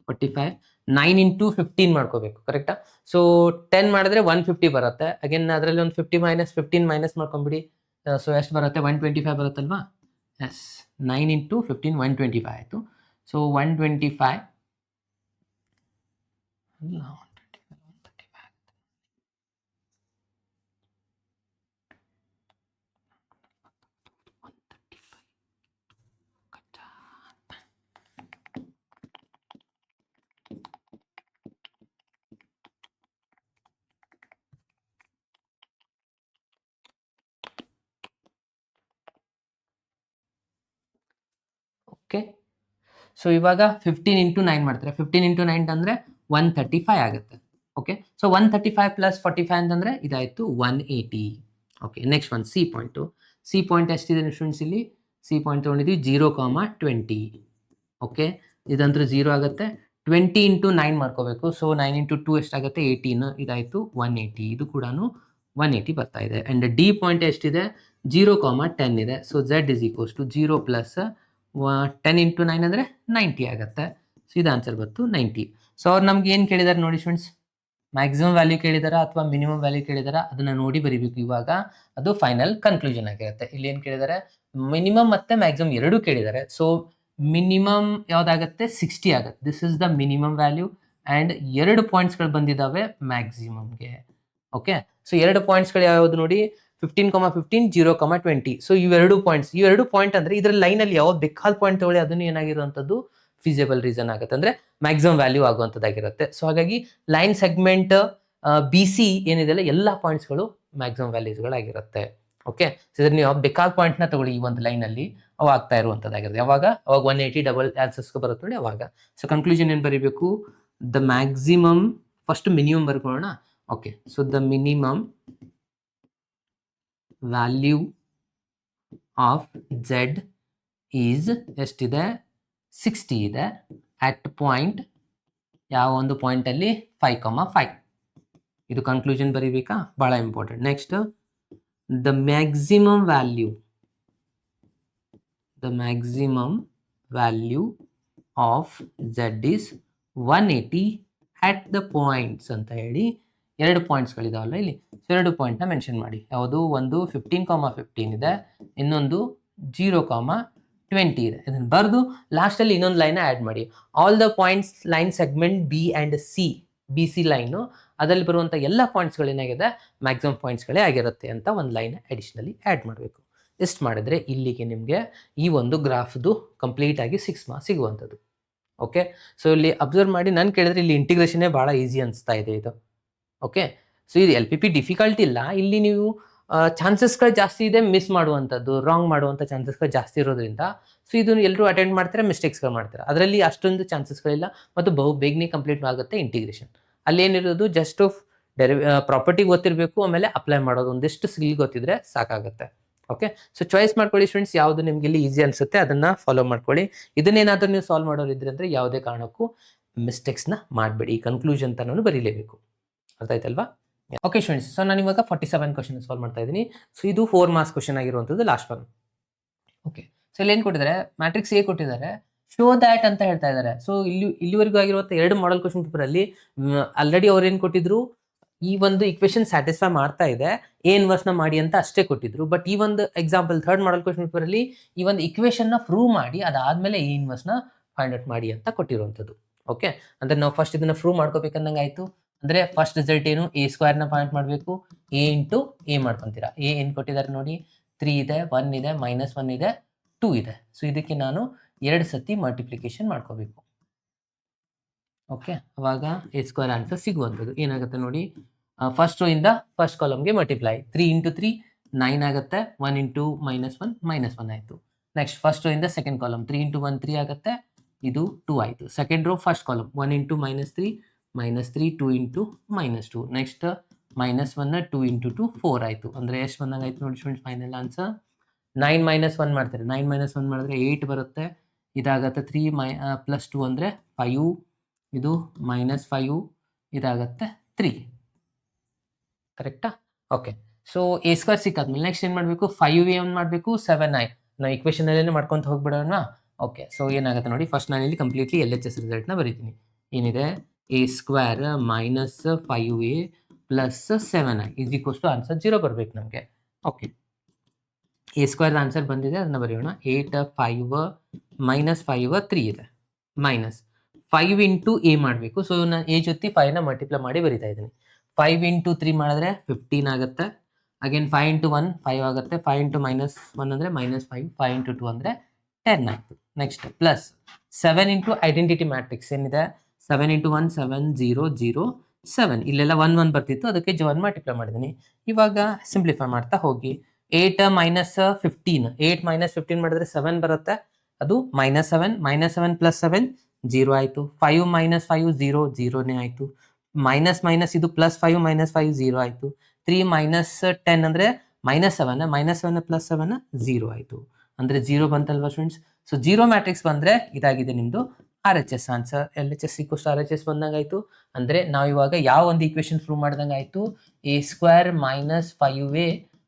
45. 9 × 15 ಮಾಡ್ಕೋಬೇಕು, ಕರೆಕ್ಟಾ? ಸೊ 10 ಮಾಡಿದ್ರೆ 150 ಬರುತ್ತೆ. ಅಗೇನ್ ಅದರಲ್ಲಿ ಒಂದು 50 ಮೈನಸ್ 15 ಮೈನಸ್ ಮಾಡ್ಕೊಂಬಿಡಿ. ಸೊ ಎಷ್ಟು ಬರುತ್ತೆ? 125 ಬರುತ್ತಲ್ವಾ? ಎಸ್. 9 × 15 125 ಆಯಿತು. So 125 okay. ಸೊ ಇವಾಗ 15 × 9 ಮಾಡ್ತಾರೆ. 15 × 9 ಅಂದರೆ 135 ಆಗುತ್ತೆ. ಓಕೆ, ಸೊ 135 ಪ್ಲಸ್ 45 ಅಂತಂದರೆ ಇದಾಯಿತು 180. Okay, next one C point. C point ಎಷ್ಟಿದೆ ಸ್ಟೂಡೆಂಟ್ಸ್ ಇಲ್ಲಿ? ಸಿ ಪಾಯಿಂಟ್ ತೊಗೊಂಡಿದ್ವಿ 0,20. ಓಕೆ, ಇದಂತೂ 0 ಆಗುತ್ತೆ. 20 × 9 ಮಾಡ್ಕೋಬೇಕು. ಸೊ 9 × 2 ಎಷ್ಟಾಗುತ್ತೆ? 18. ಇದಾಯಿತು 180. ಇದು ಕೂಡ 180 ಬರ್ತಾ ಇದೆ. ಆ್ಯಂಡ್ ಡಿ ಪಾಯಿಂಟ್ ಎಷ್ಟಿದೆ? 0,10 ಇದೆ. So Z is equals to 0 plus 10 × 9 ಅಂದರೆ 90 ಆಗುತ್ತೆ. ಸೊ ಇದು ಆನ್ಸರ್ ಬಂತು 90. ಸೊ ಅವ್ರು ನಮ್ಗೆ ಏನು ಕೇಳಿದ್ದಾರೆ ನೋಡಿ ಸ್ಟೂಡೆಂಟ್ಸ್? ಮ್ಯಾಕ್ಸಿಮಮ್ ವ್ಯಾಲ್ಯೂ ಕೇಳಿದಾರ ಅಥವಾ ಮಿನಿಮಮ್ ವ್ಯಾಲ್ಯೂ ಕೇಳಿದಾರ? ಅದನ್ನು ನೋಡಿ ಬರೀಬೇಕು. ಇವಾಗ ಅದು ಫೈನಲ್ ಕನ್ಕ್ಲೂಷನ್ ಆಗಿರುತ್ತೆ. ಇಲ್ಲಿ ಏನು ಕೇಳಿದ್ದಾರೆ? ಮಿನಿಮಮ್ ಮತ್ತು ಮ್ಯಾಕ್ಸಿಮಮ್ ಎರಡೂ ಕೇಳಿದ್ದಾರೆ. So minimum ಯಾವುದಾಗುತ್ತೆ? 60 ಆಗುತ್ತೆ. This is the minimum value. And 2 ಪಾಯಿಂಟ್ಸ್ಗಳು ಬಂದಿದ್ದಾವೆ ಮ್ಯಾಕ್ಸಿಮಮ್ಗೆ. ಓಕೆ, ಸೊ 2 ಪಾಯಿಂಟ್ಸ್ಗಳು ಯಾವ್ದು ನೋಡಿ? 15,15 0,20. ಸೊ ಇವೆರಡು ಪಾಯಿಂಟ್ ಅಂದರೆ ಇದರ ಲೈನಲ್ಲಿ ಯಾವ್ದು ಬೇಕಾದ ಪಾಯಿಂಟ್ ತಗೊಳ್ಳಿ, ಅದನ್ನು ಏನಾಗಿರುವಂಥದ್ದು ಫಿಸಿಬಲ್ ರೀಸನ್ ಆಗುತ್ತೆ, ಅಂದರೆ ಮ್ಯಾಕ್ಸಿಮಮ್ ವ್ಯಾಲ್ಯೂ ಆಗುವಂಥದ್ದಾಗಿರುತ್ತೆ. ಸೊ ಹಾಗಾಗಿ ಲೈನ್ ಸೆಗ್ಮೆಂಟ್ ಬಿ ಸಿ ಏನಿದೆಲ್ಲ ಎಲ್ಲ ಪಾಯಿಂಟ್ಸ್ಗಳು ಮ್ಯಾಕ್ಸಿಮಮ್ ವ್ಯಾಲ್ಯೂಸ್ಗಳಾಗಿರುತ್ತೆ. ಓಕೆ, ಸೊ ಇದ್ರ ನೀವು ಯಾವ್ದು ಬೇಕಾದ ಪಾಯಿಂಟ್ನ ತಗೊಳ್ಳಿ ಈ ಒಂದು ಲೈನಲ್ಲಿ, ಅವು ಆಗ್ತಾ ಇರುವಂಥದ್ದಾಗಿರುತ್ತೆ. ಅವಾಗ 180 ಡಬಲ್ ಆನ್ಸರ್ಸ್ಗೆ ಬರುತ್ತೆ ನೋಡಿ ಅವಾಗ. ಸೊ ಕನ್ಕ್ಲೂಷನ್ ಏನು ಬರೀಬೇಕು? ದ ಮ್ಯಾಕ್ಸಿಮಮ್, ಫಸ್ಟ್ ಮಿನಿಮಮ್ ಬರ್ಕೊಳ್ಳೋಣ. Okay, so the minimum value of Z is ಎಷ್ಟಿದೆ? 60 ಇದೆ. ಅಟ್ ಪಾಯಿಂಟ್ ಯಾವ ಒಂದು ಪಾಯಿಂಟಲ್ಲಿ? 5,5. ಇದು ಕನ್ಕ್ಲೂಷನ್ ಬರೀಬೇಕಾ? ಭಾಳ important. Next the maximum value of Z is 180 at the points ಅಂತ ಹೇಳಿ 2 ಪಾಯಿಂಟ್ಸ್ಗಳಿದಾವಲ್ಲ ಇಲ್ಲಿ. ಸೊ 2 ಪಾಯಿಂಟ್ನ ಮೆನ್ಷನ್ ಮಾಡಿ. ಯಾವುದು? ಒಂದು 15,15 ಇದೆ, ಇನ್ನೊಂದು 0,20 ಇದೆ. ಇದನ್ನು ಬರೆದು ಲಾಸ್ಟಲ್ಲಿ ಇನ್ನೊಂದು ಲೈನ್ ಆ್ಯಡ್ ಮಾಡಿ. All the points line segment B and C, B C line, ಅದರಲ್ಲಿ ಬರುವಂಥ ಎಲ್ಲ ಪಾಯಿಂಟ್ಸ್ಗಳೇನಾಗಿದೆ? ಮ್ಯಾಕ್ಸಿಮಮ್ ಪಾಯಿಂಟ್ಸ್ಗಳೇ ಆಗಿರುತ್ತೆ ಅಂತ ಒಂದು ಲೈನ್ ಅಡಿಷ್ನಲಿ ಆ್ಯಡ್ ಮಾಡಬೇಕು. ಎಷ್ಟು ಮಾಡಿದ್ರೆ ಇಲ್ಲಿಗೆ ನಿಮಗೆ ಈ ಒಂದು ಗ್ರಾಫ್ದು ಕಂಪ್ಲೀಟಾಗಿ 6 ಮಾರ್ಕ್ಸ್ ಸಿಗುವಂಥದ್ದು. ಓಕೆ, ಸೊ ಇಲ್ಲಿ ಅಬ್ಸರ್ವ್ ಮಾಡಿ. ನಾನು ಕೇಳಿದ್ರೆ ಇಲ್ಲಿ ಇಂಟಿಗ್ರೇಷನ್ನೇ ಭಾಳ ಈಸಿ ಅನಿಸ್ತಾ ಇದೆ ಇದು. ಓಕೆ, ಸೊ ಇದು LPP ಡಿಫಿಕಲ್ಟ್ ಇಲ್ಲ. ಇಲ್ಲಿ ನೀವು ಚಾನ್ಸಸ್ಗಳು ಜಾಸ್ತಿ ಇದೆ ಮಿಸ್ ಮಾಡುವಂಥದ್ದು, ರಾಂಗ್ ಮಾಡುವಂಥ ಚಾನ್ಸಸ್ಗಳು ಜಾಸ್ತಿ ಇರೋದ್ರಿಂದ ಸೊ ಇದನ್ನು ಎಲ್ಲರೂ ಅಟೆಂಡ್ ಮಾಡ್ತಾರೆ, ಮಿಸ್ಟೇಕ್ಸ್ಗಳು ಮಾಡ್ತಾರೆ. ಅದರಲ್ಲಿ ಅಷ್ಟೊಂದು ಚಾನ್ಸಸ್ಗಳಿಲ್ಲ ಮತ್ತು ಬೇಗನೆ ಕಂಪ್ಲೀಟ್ ಆಗುತ್ತೆ ಇಂಟಿಗ್ರೇಷನ್. ಅಲ್ಲೇನಿರೋದು ಜಸ್ಟ್ ಪ್ರಾಪರ್ಟಿ ಗೊತ್ತಿರಬೇಕು, ಆಮೇಲೆ ಅಪ್ಲೈ ಮಾಡೋದು ಒಂದಿಷ್ಟು ಸ್ಕಿಲ್ ಗೊತ್ತಿದ್ರೆ ಸಾಕಾಗುತ್ತೆ. ಓಕೆ, ಸೊ ಚಾಯ್ಸ್ ಮಾಡ್ಕೊಳ್ಳಿ ಸ್ಟೂಡೆಂಟ್ಸ್, ಯಾವುದು ನಿಮಗೆ ಇಲ್ಲಿ ಈಸಿ ಅನಿಸುತ್ತೆ ಅದನ್ನು ಫಾಲೋ ಮಾಡ್ಕೊಳ್ಳಿ. ಇದನ್ನೇನಾದರೂ ನೀವು ಸಾಲ್ವ್ ಮಾಡೋರು ಇದ್ರೆ ಅಂದರೆ ಯಾವುದೇ ಕಾರಣಕ್ಕೂ ಮಿಸ್ಟೇಕ್ಸ್ನ ಮಾಡಬೇಡಿ. ಈ ಕನ್ಕ್ಲೂಷನ್ ತನೂ ಬರೀಲೇಬೇಕು. ಅರ್ಥ ಆಯ್ತಲ್ವಾ? ಓಕೆ ಸ್ಟೂಡೆಂಟ್ಸ್, ಸೊ ನಾನು ಇವಾಗ 47 ಕ್ವಶನ್ ಸಾಲ್ವ್ ಮಾಡ್ತಾ ಇದ್ದೀನಿ. ಸೊ ಇದು 4 ಮಾರ್ಕ್ಸ್ ಕ್ವಶನ್ ಆಗಿರುವಂಥದ್ದು ಲಾಸ್ಟ್ ಒನ್. ಓಕೆ, ಸೊ ಇಲ್ಲಿ ಏನು ಕೊಟ್ಟಿದ್ದಾರೆ? ಮ್ಯಾಟ್ರಿಕ್ಸ್ ಎ ಕೊಟ್ಟಿದ್ದಾರೆ, ಶೋ ದ್ಯಾಟ್ ಅಂತ ಹೇಳ್ತಾ ಇದ್ದಾರೆ. ಸೊ ಇಲ್ಲಿವರೆಗೂ ಆಗಿರುವಂಥ 2 ಮಾಡೆಲ್ ಕ್ವಶನ್ ಪೇಪರಲ್ಲಿ ಆಲ್ರೆಡಿ ಅವ್ರು ಏನು ಕೊಟ್ಟಿದ್ರು? ಈ ಒಂದು ಇಕ್ವೇಷನ್ ಸ್ಯಾಟಿಸ್ಫೈ ಮಾಡ್ತಾ ಇದೆ, ಎ ಇನ್ವರ್ಸ್ನ ಮಾಡಿ ಅಂತ ಅಷ್ಟೇ ಕೊಟ್ಟಿದ್ರು. ಬಟ್ ಈ ಒಂದು ಎಕ್ಸಾಂಪಲ್ 3rd ಮಾಡೆಲ್ ಕ್ವಶನ್ ಪೇಪರಲ್ಲಿ ಈ ಒಂದು ಇಕ್ವೇಷನ್ನ ಪ್ರೂವ್ ಮಾಡಿ ಅದಾದಮೇಲೆ ಎ ಇನ್ವರ್ಸ್ನ ಫೈಂಡ್ ಔಟ್ ಮಾಡಿ ಅಂತ ಕೊಟ್ಟಿರುವಂಥದ್ದು. ಓಕೆ, ಅಂದರೆ ನಾವು ಫಸ್ಟ್ ಇದನ್ನು ಪ್ರೂವ್ ಮಾಡ್ಕೋಬೇಕಂದಂಗೆ ಆಯಿತು. ಅಂದರೆ ಫಸ್ಟ್ ರಿಸಲ್ಟ್ ಏನು? a² ಪಾಯಿಂಟ್ ಮಾಡಬೇಕು, a ಇಂಟು a ಮಾಡ್ಕೊತೀರಾ. a ಏನು ಕೊಟ್ಟಿದ್ದಾರೆ ನೋಡಿ? 3 ಇದೆ, 1 ಇದೆ, -1 ಇದೆ, 2 ಇದೆ. ಸೊ ಇದಕ್ಕೆ ನಾನು 2 ಸತಿ ಮಲ್ಟಿಪ್ಲಿಕೇಶನ್ ಮಾಡ್ಕೋಬೇಕು. ಓಕೆ, ಅವಾಗ a² ಆನ್ಸರ್ ಸಿಗುವಂಥದ್ದು ಏನಾಗುತ್ತೆ ನೋಡಿ? ಫಸ್ಟ್ ರೋ ಇಂದ ಫಸ್ಟ್ ಕಾಲಮ್ಗೆ ಮಲ್ಟಿಪ್ಲೈ. 3 × 3 9 ಆಗುತ್ತೆ, 1 × -1 -1 ಆಯಿತು. ನೆಕ್ಸ್ಟ್ ಫಸ್ಟ್ ರೋ ಇಂದ ಸೆಕೆಂಡ್ ಕಾಲಮ್ 3 × 1 3 ಆಗುತ್ತೆ, ಇದು 2 ಆಯಿತು. Second row first column 1 into -3 -3 2 into -2 next -1 2 into 2 4 ಆಯಿತು. ಅಂದರೆ ಎಷ್ಟು ಬಂದಂಗೆ ಆಯ್ತು ನೋಡಿ ಸ್ಟೂಡೆಂಟ್ಸ್ ಫೈನಲ್ ಆನ್ಸರ್ 9 - 1 ಮಾಡ್ತಾರೆ. 9 - 1 ಮಾಡಿದ್ರೆ 8 ಬರುತ್ತೆ. ಇದಾಗತ್ತೆ 3 +2 ಅಂದರೆ 5, ಇದು -5 ಇದಾಗತ್ತೆ 3. ಕರೆಕ್ಟಾ? ಓಕೆ. ಸೊ ಎ ಸ್ಕ್ವೇರ್ ಸಿಕ್ಕಾದ್ಮೇಲೆ ನೆಕ್ಸ್ಟ್ ಏನು ಮಾಡಬೇಕು? 5a ಏನು ಮಾಡಬೇಕು? 7i. ನಾವು ಇಕ್ವೇಷನಲ್ಲೇ ಮಾಡ್ಕೊಂತ ಹೋಗ್ಬಿಡೋಣ. ಓಕೆ. ಸೊ ಏನಾಗುತ್ತೆ ನೋಡಿ, ಫಸ್ಟ್ ನಾನು ಇಲ್ಲಿ ಕಂಪ್ಲೀಟ್ಲಿ LHS ರಿಸಲ್ಟ್ನ ಬರೀತೀನಿ. ಏನಿದೆ? a square -5a + 7i = answer 0 ಬರಬೇಕು ನಮಗೆ. ಓಕೆ. ಎ ಸ್ಕ್ವೇರ್ ಆನ್ಸರ್ ಬಂದಿದೆ, ಅದನ್ನ ಬರೆಯೋಣ. 8 5 -5 3 ಇದೆ. ಮೈನಸ್ 5 ಇಂಟು ಎ ಮಾಡಬೇಕು. ಸೊ ನಾನು ಎ ಜೊತೆ 5ನ ಮಲ್ಟಿಪ್ಲೈ ಮಾಡಿ ಬರಿತಾ ಇದ್ದೀನಿ. 5 ಇಂಟು 3 ಮಾಡಿದ್ರೆ 15 ಆಗುತ್ತೆ. ಅಗೇನ್ 5 ಇಂಟು 1 5 ಆಗುತ್ತೆ. 5 ಇಂಟು -1 ಅಂದರೆ -5. 5 ಇಂಟು 2 ಅಂದರೆ 10 ಆಯಿತು. Next plus 7 into identity matrix ಏನಿದೆ? 7 ಇಂಟು 1 7 0 0 7. ಇಲ್ಲೆಲ್ಲ 1 1 ಬರ್ತಿತ್ತು, ಅದಕ್ಕೆ 1 ಮಲ್ಟಿಪ್ಲೈ ಮಾಡಿದ್ದೀನಿ. ಇವಾಗ ಸಿಂಪ್ಲಿಫೈ ಮಾಡ್ತಾ ಹೋಗಿ. 8 - 15 8 - 15 ಮಾಡಿದ್ರೆ 7 ಬರುತ್ತೆ. ಅದು -7 -7 + 7 0 ಆಯಿತು. 5 - 5 0 0ನೇ ಆಯಿತು. ಮೈನಸ್ ಇದು +5 - 5 0 ಆಯಿತು. 3 - 10 ಅಂದರೆ -7 -7 + 7 0 ಆಯಿತು. ಅಂದರೆ 0 ಬಂತಲ್ವಾ ಸ್ಟೂಡೆಂಟ್ಸ್? ಸೊ 0 ಮ್ಯಾಟ್ರಿಕ್ಸ್ ಬಂದರೆ ಇದಾಗಿದೆ ನಿಮ್ಮದು RHS ಆನ್ಸರ್. LHS = RHS ಬಂದಂಗೆ ಆಯಿತು. ಅಂದರೆ ನಾವು ಇವಾಗ ಯಾವ ಒಂದು ಈಕ್ವೇಷನ್ ಪ್ರೂವ್ ಮಾಡ್ದಂಗೆ ಆಯಿತು? a ಸ್ಕ್ವೇರ್ -5a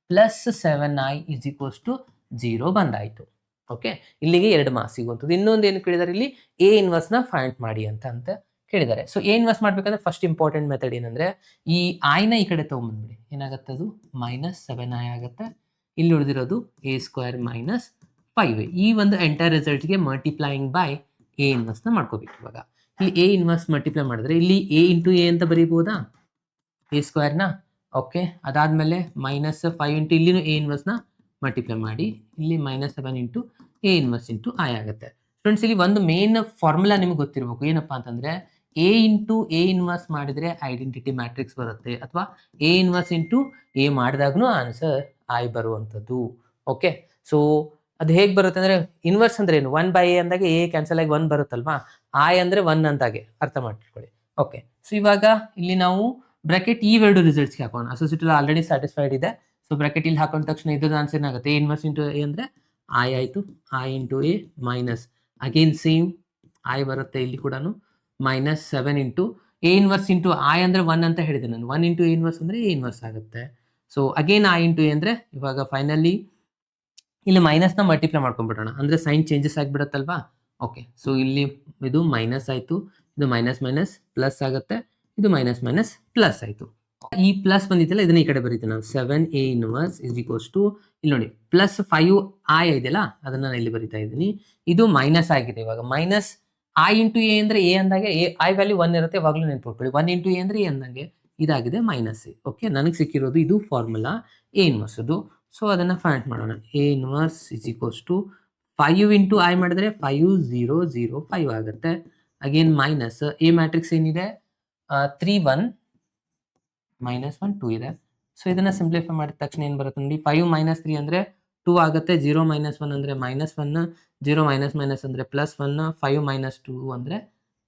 + 7i = 0 ಬಂದಾಯಿತು. ಓಕೆ. ಇಲ್ಲಿಗೆ 2 ಮಾರ್ಕ್ಸ್ ಸಿಗುವಂಥದ್ದು. ಇನ್ನೊಂದು ಏನು ಕೇಳಿದ್ದಾರೆ ಇಲ್ಲಿ? ಎ ಇನ್ವರ್ಸ್ನ ಫೈಂಡ್ ಮಾಡಿ ಅಂತ ಕೇಳಿದ್ದಾರೆ. ಸೊ ಎ ಇನ್ವರ್ಸ್ ಮಾಡಬೇಕಂದ್ರೆ ಫಸ್ಟ್ ಇಂಪಾರ್ಟೆಂಟ್ ಮೆಥಡ್ ಏನಂದರೆ ಈ ಐನ ಈ ಕಡೆ ತೊಗೊಂಬಂದ್ಬಿಡಿ. ಏನಾಗುತ್ತೆ? ಅದು -7i ಆಗುತ್ತೆ. ಇಲ್ಲಿ ಉಳಿದಿರೋದು a ಸ್ಕ್ವೇರ್ -5a. ಈ ಒಂದು ಎಂಟೈರ್ ರಿಸಲ್ಟ್ಗೆ ಮಲ್ಟಿಪ್ಲೈಯಿಂಗ್ ಬೈ ಎ ಇನ್ವರ್ಸ್ನ ಮಾಡ್ಕೋಬೇಕು. ಇವಾಗ ಇಲ್ಲಿ ಎ ಇನ್ವರ್ಸ್ ಮಲ್ಟಿಪ್ಲೈ ಮಾಡಿದ್ರೆ ಇಲ್ಲಿ a ಇಂಟು ಎ ಅಂತ ಬರೀಬೋದಾ? ಎ ಸ್ಕ್ವೇರ್ನ. ಓಕೆ. ಅದಾದಮೇಲೆ -5 ಇಂಟು ಇಲ್ಲಿನೂ ಎ ಇನ್ವರ್ಸ್ನ ಮಲ್ಟಿಪ್ಲೈ ಮಾಡಿ, ಇಲ್ಲಿ -7 into A inverse into I ಆಗುತ್ತೆ. ಫ್ರೆಂಡ್ಸ್, ಇಲ್ಲಿ ಒಂದು ಮೇನ್ ಫಾರ್ಮುಲಾ ನಿಮ್ಗೆ ಗೊತ್ತಿರಬೇಕು. ಏನಪ್ಪ ಅಂತಂದರೆ ಎ ಇಂಟು ಎ ಇನ್ವರ್ಸ್ ಮಾಡಿದರೆ ಐಡೆಂಟಿಟಿ ಮ್ಯಾಟ್ರಿಕ್ಸ್ ಬರುತ್ತೆ, ಅಥವಾ ಎ ಇನ್ವರ್ಸ್ ಇಂಟು ಎ ಮಾಡಿದಾಗೂ ಆನ್ಸರ್ ಐ ಬರುವಂಥದ್ದು. ಓಕೆ. ಸೊ ಅದು ಹೇಗೆ ಬರುತ್ತೆ ಅಂದರೆ, ಇನ್ವರ್ಸ್ ಅಂದರೆ ಏನು? 1/a ಅಂದಾಗ ಎ ಕ್ಯಾನ್ಸಲ್ ಆಗಿ 1 ಬರುತ್ತಲ್ವಾ? ಐ ಅಂದರೆ 1 ಅಂತಾಗೆ ಅರ್ಥ ಮಾಡ್ಕೊಳ್ಳಿ. ಓಕೆ. ಸೊ ಇವಾಗ ಇಲ್ಲಿ ನಾವು ಬ್ರಾಕೆಟ್ ಇವೆರಡು ರಿಸಲ್ಟ್ಸ್ಗೆ ಹಾಕೋಣ. ಅಸೋಸಿಯೇಟಿವ್ ಆಲ್ರೆಡಿ ಸ್ಯಾಟಿಸ್ಫೈಡ್ ಇದೆ. ಸೊ ಬ್ರಾಕೆಟ್ ಇಲ್ಲಿ ಹಾಕೊಂಡ ತಕ್ಷಣ ಇದ್ರದ್ದು ಆನ್ಸರ್ ಏನಾಗುತ್ತೆ? ಎ ಇನ್ವರ್ಸ್ ಇಂಟು ಎ ಅಂದರೆ ಐ ಆಯಿತು. I into A minus again same I ಬರುತ್ತೆ ಇಲ್ಲಿ ಕೂಡ. -7 into A inverse into I ಅಂದರೆ 1 ಅಂತ ಹೇಳಿದೆ ನಾನು. 1 ಇಂಟು ಎ ಇನ್ವರ್ಸ್ ಅಂದರೆ ಎ ಇನ್ವರ್ಸ್ ಆಗುತ್ತೆ. So again I into A ಅಂದರೆ ಇವಾಗ ಫೈನಲಿ ಇಲ್ಲಿ ಮೈನಸ್ನ ಮಲ್ಟಿಪ್ಲೈ ಮಾಡ್ಕೊಂಡ್ಬಿಡೋಣ. ಅಂದರೆ ಸೈನ್ ಚೇಂಜಸ್ ಆಗಿಬಿಡುತ್ತಲ್ವಾ? ಓಕೆ. ಸೊ ಇಲ್ಲಿ ಇದು ಮೈನಸ್ ಆಯಿತು, ಇದು ಮೈನಸ್ ಪ್ಲಸ್ ಆಗುತ್ತೆ, ಇದು ಮೈನಸ್ ಪ್ಲಸ್ ಆಯಿತು. ಈ ಪ್ಲಸ್ ಬಂದಿದ್ದಲ್ಲ, ಇದನ್ನ ಈ ಕಡೆ ಬರೀತೀನಿ ನಾವು. 7a ಇನ್ವರ್ಸ್ = ಇಲ್ಲಿ ನೋಡಿ +5i ಇದೆಯಲ್ಲ, ಅದನ್ನ ನಾನು ಇಲ್ಲಿ ಬರಿತಾ ಇದ್ದೀನಿ. ಇದು ಮೈನಸ್ ಆಗಿದೆ. ಇವಾಗ ಮೈನಸ್ i ಇಂಟು ಎ ಅಂದರೆ ಎ ಅಂದಾಗೆ ಐ ವ್ಯಾಲ್ಯೂ 1 ಇರುತ್ತೆ, ಯಾವಾಗಲೂ ನೆನ್ಪಿಟ್ಕೊಳ್ಳಿ. 1 ಇಂಟು ಎ ಅಂದರೆ ಎ ಅಂದಂಗೆ ಇದಾಗಿದೆ ಮೈನಸ್ ಎ. ಓಕೆ. ನನಗೆ ಸಿಕ್ಕಿರೋದು ಇದು ಫಾರ್ಮುಲಾ ಎ ಇನ್ವರ್ಸದು. ಸೊ ಅದನ್ನು ಫೈಂಡ್ ಮಾಡೋಣ. ಎ ಇನ್ವರ್ಸ್ = 5 ಇಂಟು ಐ ಮಾಡಿದ್ರೆ 5 0 0 5 ಆಗುತ್ತೆ. ಅಗೇನ್ ಮೈನಸ್ ಎ ಮ್ಯಾಟ್ರಿಕ್ಸ್ ಏನಿದೆ 3 1 -1 2 ಇದೆ. ಸೊ ಇದನ್ನ ಸಿಂಪ್ಲಿಫೈ ಮಾಡಿದ ತಕ್ಷಣ ಏನು ಬರುತ್ತೆ ನೋಡಿ, 5 - 3 ಅಂದರೆ 2 ಆಗುತ್ತೆ. 0 - 1 ಅಂದರೆ -1, 0 - ಅಂದರೆ +1, 5 - 2 ಅಂದರೆ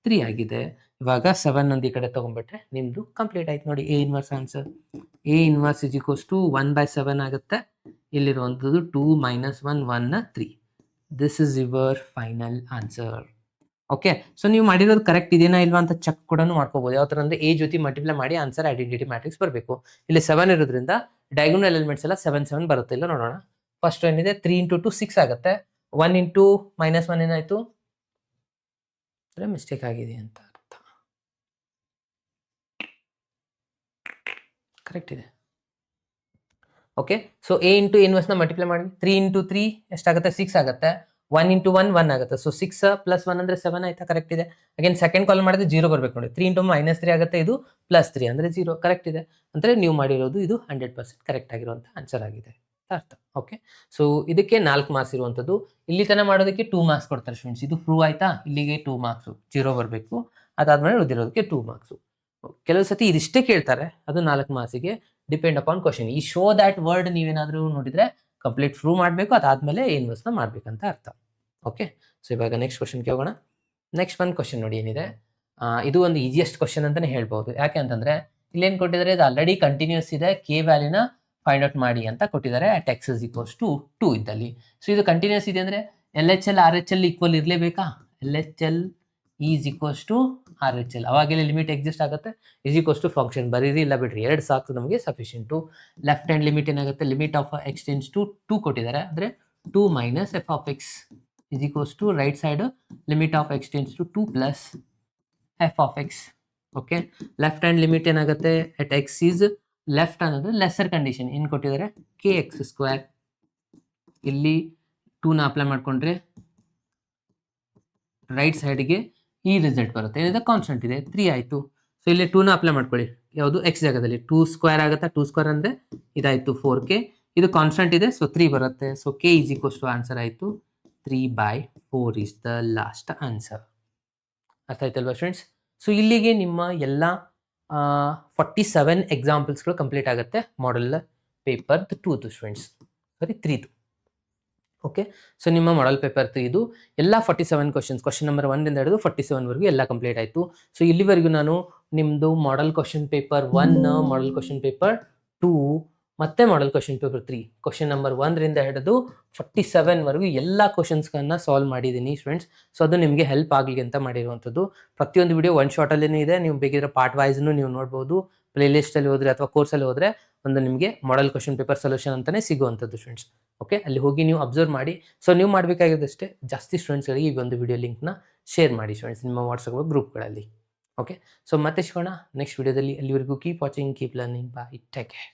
3 ಆಗಿದೆ. ಇವಾಗ 7 ಒಂದು ಈ ಕಡೆ ತೊಗೊಂಡ್ಬಿಟ್ರೆ ನಿಮ್ಮದು ಕಂಪ್ಲೀಟ್ ಆಯ್ತು ನೋಡಿ A inverse answer. A inverse = 1/7 ಆಗುತ್ತೆ. ಇಲ್ಲಿರುವಂಥದ್ದು 2 - 1 1 3. This is your final answer. Okay. So ನೀವು ಮಾಡಿರೋದು ಕರೆಕ್ಟ್ ಇದೆಯಾ ಇಲ್ವಾ ಅಂತ ಚೆಕ್ ಕೂಡ ಮಾಡ್ಕೋಬಹುದು. ಯಾವ ಥರ ಅಂದರೆ ಎ ಜೊತೆ ಮಲ್ಟಿಪ್ಲೈ ಮಾಡಿ ಆನ್ಸರ್ ಐಡೆಂಟಿಟಿ ಮ್ಯಾಟ್ರಿಕ್ಸ್ ಬರಬೇಕು. ಇಲ್ಲಿ 7 ಇರೋದ್ರಿಂದ ಡಯಾಗೋನಲ್ ಎಲಿಮೆಂಟ್ಸ್ ಎಲ್ಲ 7 7 ಬರುತ್ತೆ. ಇಲ್ಲ ನೋಡೋಣ. ಫಸ್ಟ್ ಏನಿದೆ 3 ಇಂಟು 2 6 ಆಗುತ್ತೆ. 1 ಇಂಟು -1 ಏನಾಯಿತು? ಮಿಸ್ಟೇಕ್ ಆಗಿದೆ ಅಂತ ಅರ್ಥ. ಕರೆಕ್ಟ್ ಇದೆ. ಓಕೆ. ಸೊ ಎ ಇಂಟು ಇನ್ವರ್ಸ್ನ ಮಲ್ಟಿಪ್ಲೈ ಮಾಡಿ 3 ಇಂಟು 3 ಎಷ್ಟಾಗುತ್ತೆ? 6 ಆಗುತ್ತೆ. 1 ಇಂಟು 1 1 ಆಗುತ್ತೆ. ಸೊ 6 + 1 ಅಂದರೆ 7 ಆಯ್ತಾ? ಕರೆಕ್ಟ್ ಇದೆ. ಅಗೇನ್ ಸೆಕೆಂಡ್ ಕಾಲ್ ಮಾಡಿದ್ರೆ 0 ಬರಬೇಕು ನೋಡಿ. 3 ಇಂಟು -3 ಆಗುತ್ತೆ, ಇದು +3 ಅಂದರೆ 0. ಕರೆಕ್ಟ್ ಇದೆ. ಅಂದರೆ ನೀವು ಮಾಡಿರೋದು ಇದು 100% ಕರೆಕ್ಟ್ ಆಗಿರುವಂಥ ಆನ್ಸರ್ ಆಗಿದೆ ಅರ್ಥ. ಓಕೆ. ಸೊ ಇದಕ್ಕೆ 4 ಮಾರ್ಕ್ಸ್ ಇರುವಂಥದ್ದು. ಇಲ್ಲಿ ತನಕ ಮಾಡೋದಕ್ಕೆ 2 ಮಾರ್ಕ್ಸ್ ಕೊಡ್ತಾರೆ ಸ್ಟೂಡೆಂಟ್ಸ್. ಇದು ಪ್ರೂವ್ ಆಯ್ತಾ? ಇಲ್ಲಿಗೆ 2 ಮಾರ್ಕ್ಸು 0 ಬರಬೇಕು. ಅದಾದ್ಮೇಲೆ ಉಳಿದಿರೋದಕ್ಕೆ 2 ಮಾರ್ಕ್ಸು. ಕೆಲವು ಸತಿ ಇದಿಷ್ಟೇ ಕೇಳ್ತಾರೆ, ಅದು 4 ಮಾರ್ಕ್ಸಿಗೆ ಡಿಪೆಂಡ್ ಅಪಾನ್ ಕ್ವಶನ್. ಈ ಶೋ ದ್ಯಾಟ್ ವರ್ಡ್ ನೀವೇನಾದರೂ ನೋಡಿದ್ರೆ ಕಂಪ್ಲೀಟ್ ಪ್ರೂವ್ ಮಾಡಬೇಕು, ಅದಾದಮೇಲೆ ಇನ್ವರ್ಸ್ನ ಮಾಡಬೇಕಂತ ಅರ್ಥ. ಓಕೆ. ಸೊ ಇವಾಗ ನೆಕ್ಸ್ಟ್ ಕ್ವಶನ್ಗೆ ಹೋಗೋಣ. ನೆಕ್ಸ್ಟ್ ಒಂದು ಕ್ವಶನ್ ನೋಡಿ ಏನಿದೆ. ಇದು ಒಂದು ಈಸಿಯೆಸ್ಟ್ ಕ್ವಶನ್ ಅಂತಾನೆ ಹೇಳ್ಬೋದು. ಯಾಕೆ ಅಂತಂದ್ರೆ ಇಲ್ಲೇನು ಕೊಟ್ಟಿದ್ದಾರೆ, ಇದು ಆಲ್ರೆಡಿ ಕಂಟಿನ್ಯೂಸ್ ಇದೆ, ಕೆ ವ್ಯಾಲ್ಯೂನ ಫೈಂಡ್ ಔಟ್ ಮಾಡಿ ಅಂತ ಕೊಟ್ಟಿದ್ದಾರೆ at X is equals to 2 ಇದ್ದಲ್ಲಿ. ಸೊ ಇದು ಕಂಟಿನ್ಯೂಸ್ ಇದೆ ಅಂದ್ರೆ L H L R H L equal ಇರಲೇಬೇಕಾ? L H L is equals to R H L, ಅವಾಗೆಲ್ಲ ಲಿಮಿಟ್ ಎಕ್ಸಿಸ್ಟ್ ಆಗುತ್ತೆ. ಈಸ್ ಈಕ್ವಲ್ಸ್ ಟು ಫಂಕ್ಷನ್ ಬರೀರಿ, ಇಲ್ಲ ಬಿಡ್ರಿ, 2 ಸಾಕು ನಮಗೆ ಸಫಿಷಿಯಂಟು. ಲೆಫ್ಟ್ ಹ್ಯಾಂಡ್ ಲಿಮಿಟ್ ಏನಾಗುತ್ತೆ, limit of X tends to 2 ಕೊಟ್ಟಿದ್ದಾರೆ, ಅಂದರೆ 2 minus F of X is equals to right side limit of x tends to 2 plus f of x. Okay, left hand limit ಏನಾಗುತ್ತೆ, at x is left ಅನ್ನೋದು lesser condition ಏನು ಕೊಟ್ಟಿದ್ದಾರೆ, K X square. ಇಲ್ಲಿ 2ನ apply ಮಾಡ್ಕೊಂಡ್ರೆ right ಸೈಡ್ಗೆ ಈ result ಬರುತ್ತೆ, ಏನಿದೆ ಕಾನ್ಸ್ಟೆಂಟ್ ಇದೆ 3 ಆಯಿತು. ಸೊ ಇಲ್ಲಿ 2ನ ಅಪ್ಲೈ ಮಾಡ್ಕೊಳ್ಳಿ, ಯಾವುದು ಎಕ್ಸ್ ಜಾಗದಲ್ಲಿ 2 ಸ್ಕ್ವೇರ್ ಆಗುತ್ತಾ, 2 ಸ್ಕ್ವೇರ್ ಅಂದರೆ ಇದಾಯಿತು 4k, ಇದು ಕಾನ್ಸ್ಟೆಂಟ್ ಇದೆ, ಸೊ 3 ಬರುತ್ತೆ. So K is equals to answer ಆಯಿತು 3/4 is the last answer. ಅರ್ಥ ಆಯ್ತಲ್ವಾ ಫ್ರೆಂಡ್ಸ್? ಸೊ ಇಲ್ಲಿಗೆ ನಿಮ್ಮ ಎಲ್ಲ 47 ಎಕ್ಸಾಂಪಲ್ಸ್ಗಳು ಕಂಪ್ಲೀಟ್ ಆಗುತ್ತೆ ಮಾಡೆಲ್ ಪೇಪರ್ 2 ಸ್ಟೂಡೆಂಟ್ಸ್, ಸಾರಿ 3. ಓಕೆ, ಸೊ ನಿಮ್ಮ ಮಾಡೆಲ್ ಪೇಪರ್ 3 ಎಲ್ಲ 47 ಕ್ವಶನ್ಸ್, ಕ್ವಶನ್ ನಂಬರ್ 1 ಹಿಡಿದು 47ವರೆಗೂ ಎಲ್ಲ ಕಂಪ್ಲೀಟ್ ಆಯಿತು. ಸೊ ಇಲ್ಲಿವರೆಗೂ ನಾನು ನಿಮ್ಮದು model question paper 1, model question paper 2 ಮತ್ತೆ model question paper 3, question number 1ರಿಂದ ಹಿಡಿದು 47ವರೆಗೂ ಎಲ್ಲ ಕ್ವಶನ್ಸ್ಗಳನ್ನ ಸಾಲ್ವ್ ಮಾಡಿದ್ದೀನಿ ಸ್ಟೂಡೆಂಟ್ಸ್. ಸೊ ಅದು ನಿಮಗೆ ಹೆಲ್ಪ್ ಆಗಲಿ ಅಂತ ಮಾಡಿರುವಂಥದ್ದು. ಪ್ರತಿಯೊಂದು ವಿಡಿಯೋ ಒನ್ ಶಾರ್ಟಲ್ಲೇ ಇದೆ, ನೀವು ಬೇಕಿದ್ರೆ ಪಾರ್ಟ್ ವೈಸ್ನು ನೀವು ನೋಡ್ಬೋದು. ಪ್ಲೇಲಿಸ್ಟಲ್ಲಿ ಹೋದರೆ ಅಥವಾ ಕೋರ್ಸಲ್ಲಿ ಹೋದರೆ ಒಂದು ನಿಮಗೆ ಮಾಡೆಲ್ ಕ್ವಶನ್ ಪೇಪರ್ ಸೊಲ್ಯೂಷನ್ ಅಂತಲೇ ಸಿಗುವಂಥದ್ದು ಸ್ಟೂಡೆಂಟ್ಸ್. ಓಕೆ, ಅಲ್ಲಿ ಹೋಗಿ ನೀವು ಅಬ್ಸರ್ವ್ ಮಾಡಿ. ಸೊ ನೀವು ಮಾಡಬೇಕಾಗಿದ್ದಷ್ಟೇ, ಜಾಸ್ತಿ ಸ್ಟೂಡೆಂಟ್ಸ್ಗಳಿಗೆ ಈ ಒಂದು ವಿಡಿಯೋ ಲಿಂಕ್ನ ಶೇರ್ ಮಾಡಿ ಸ್ಟೂಡೆಂಟ್ಸ್ ನಿಮ್ಮ ವಾಟ್ಸಪ್ ಗ್ರೂಪ್ಗಳಲ್ಲಿ. ಓಕೆ, ಸೊ ಮತ್ತೆ ಸಿಗೋಣ ನೆಕ್ಸ್ಟ್ ವಿಡಿಯೋದಲ್ಲಿ. ಅಲ್ಲಿವರೆಗೂ keep watching, keep learning, by, take care.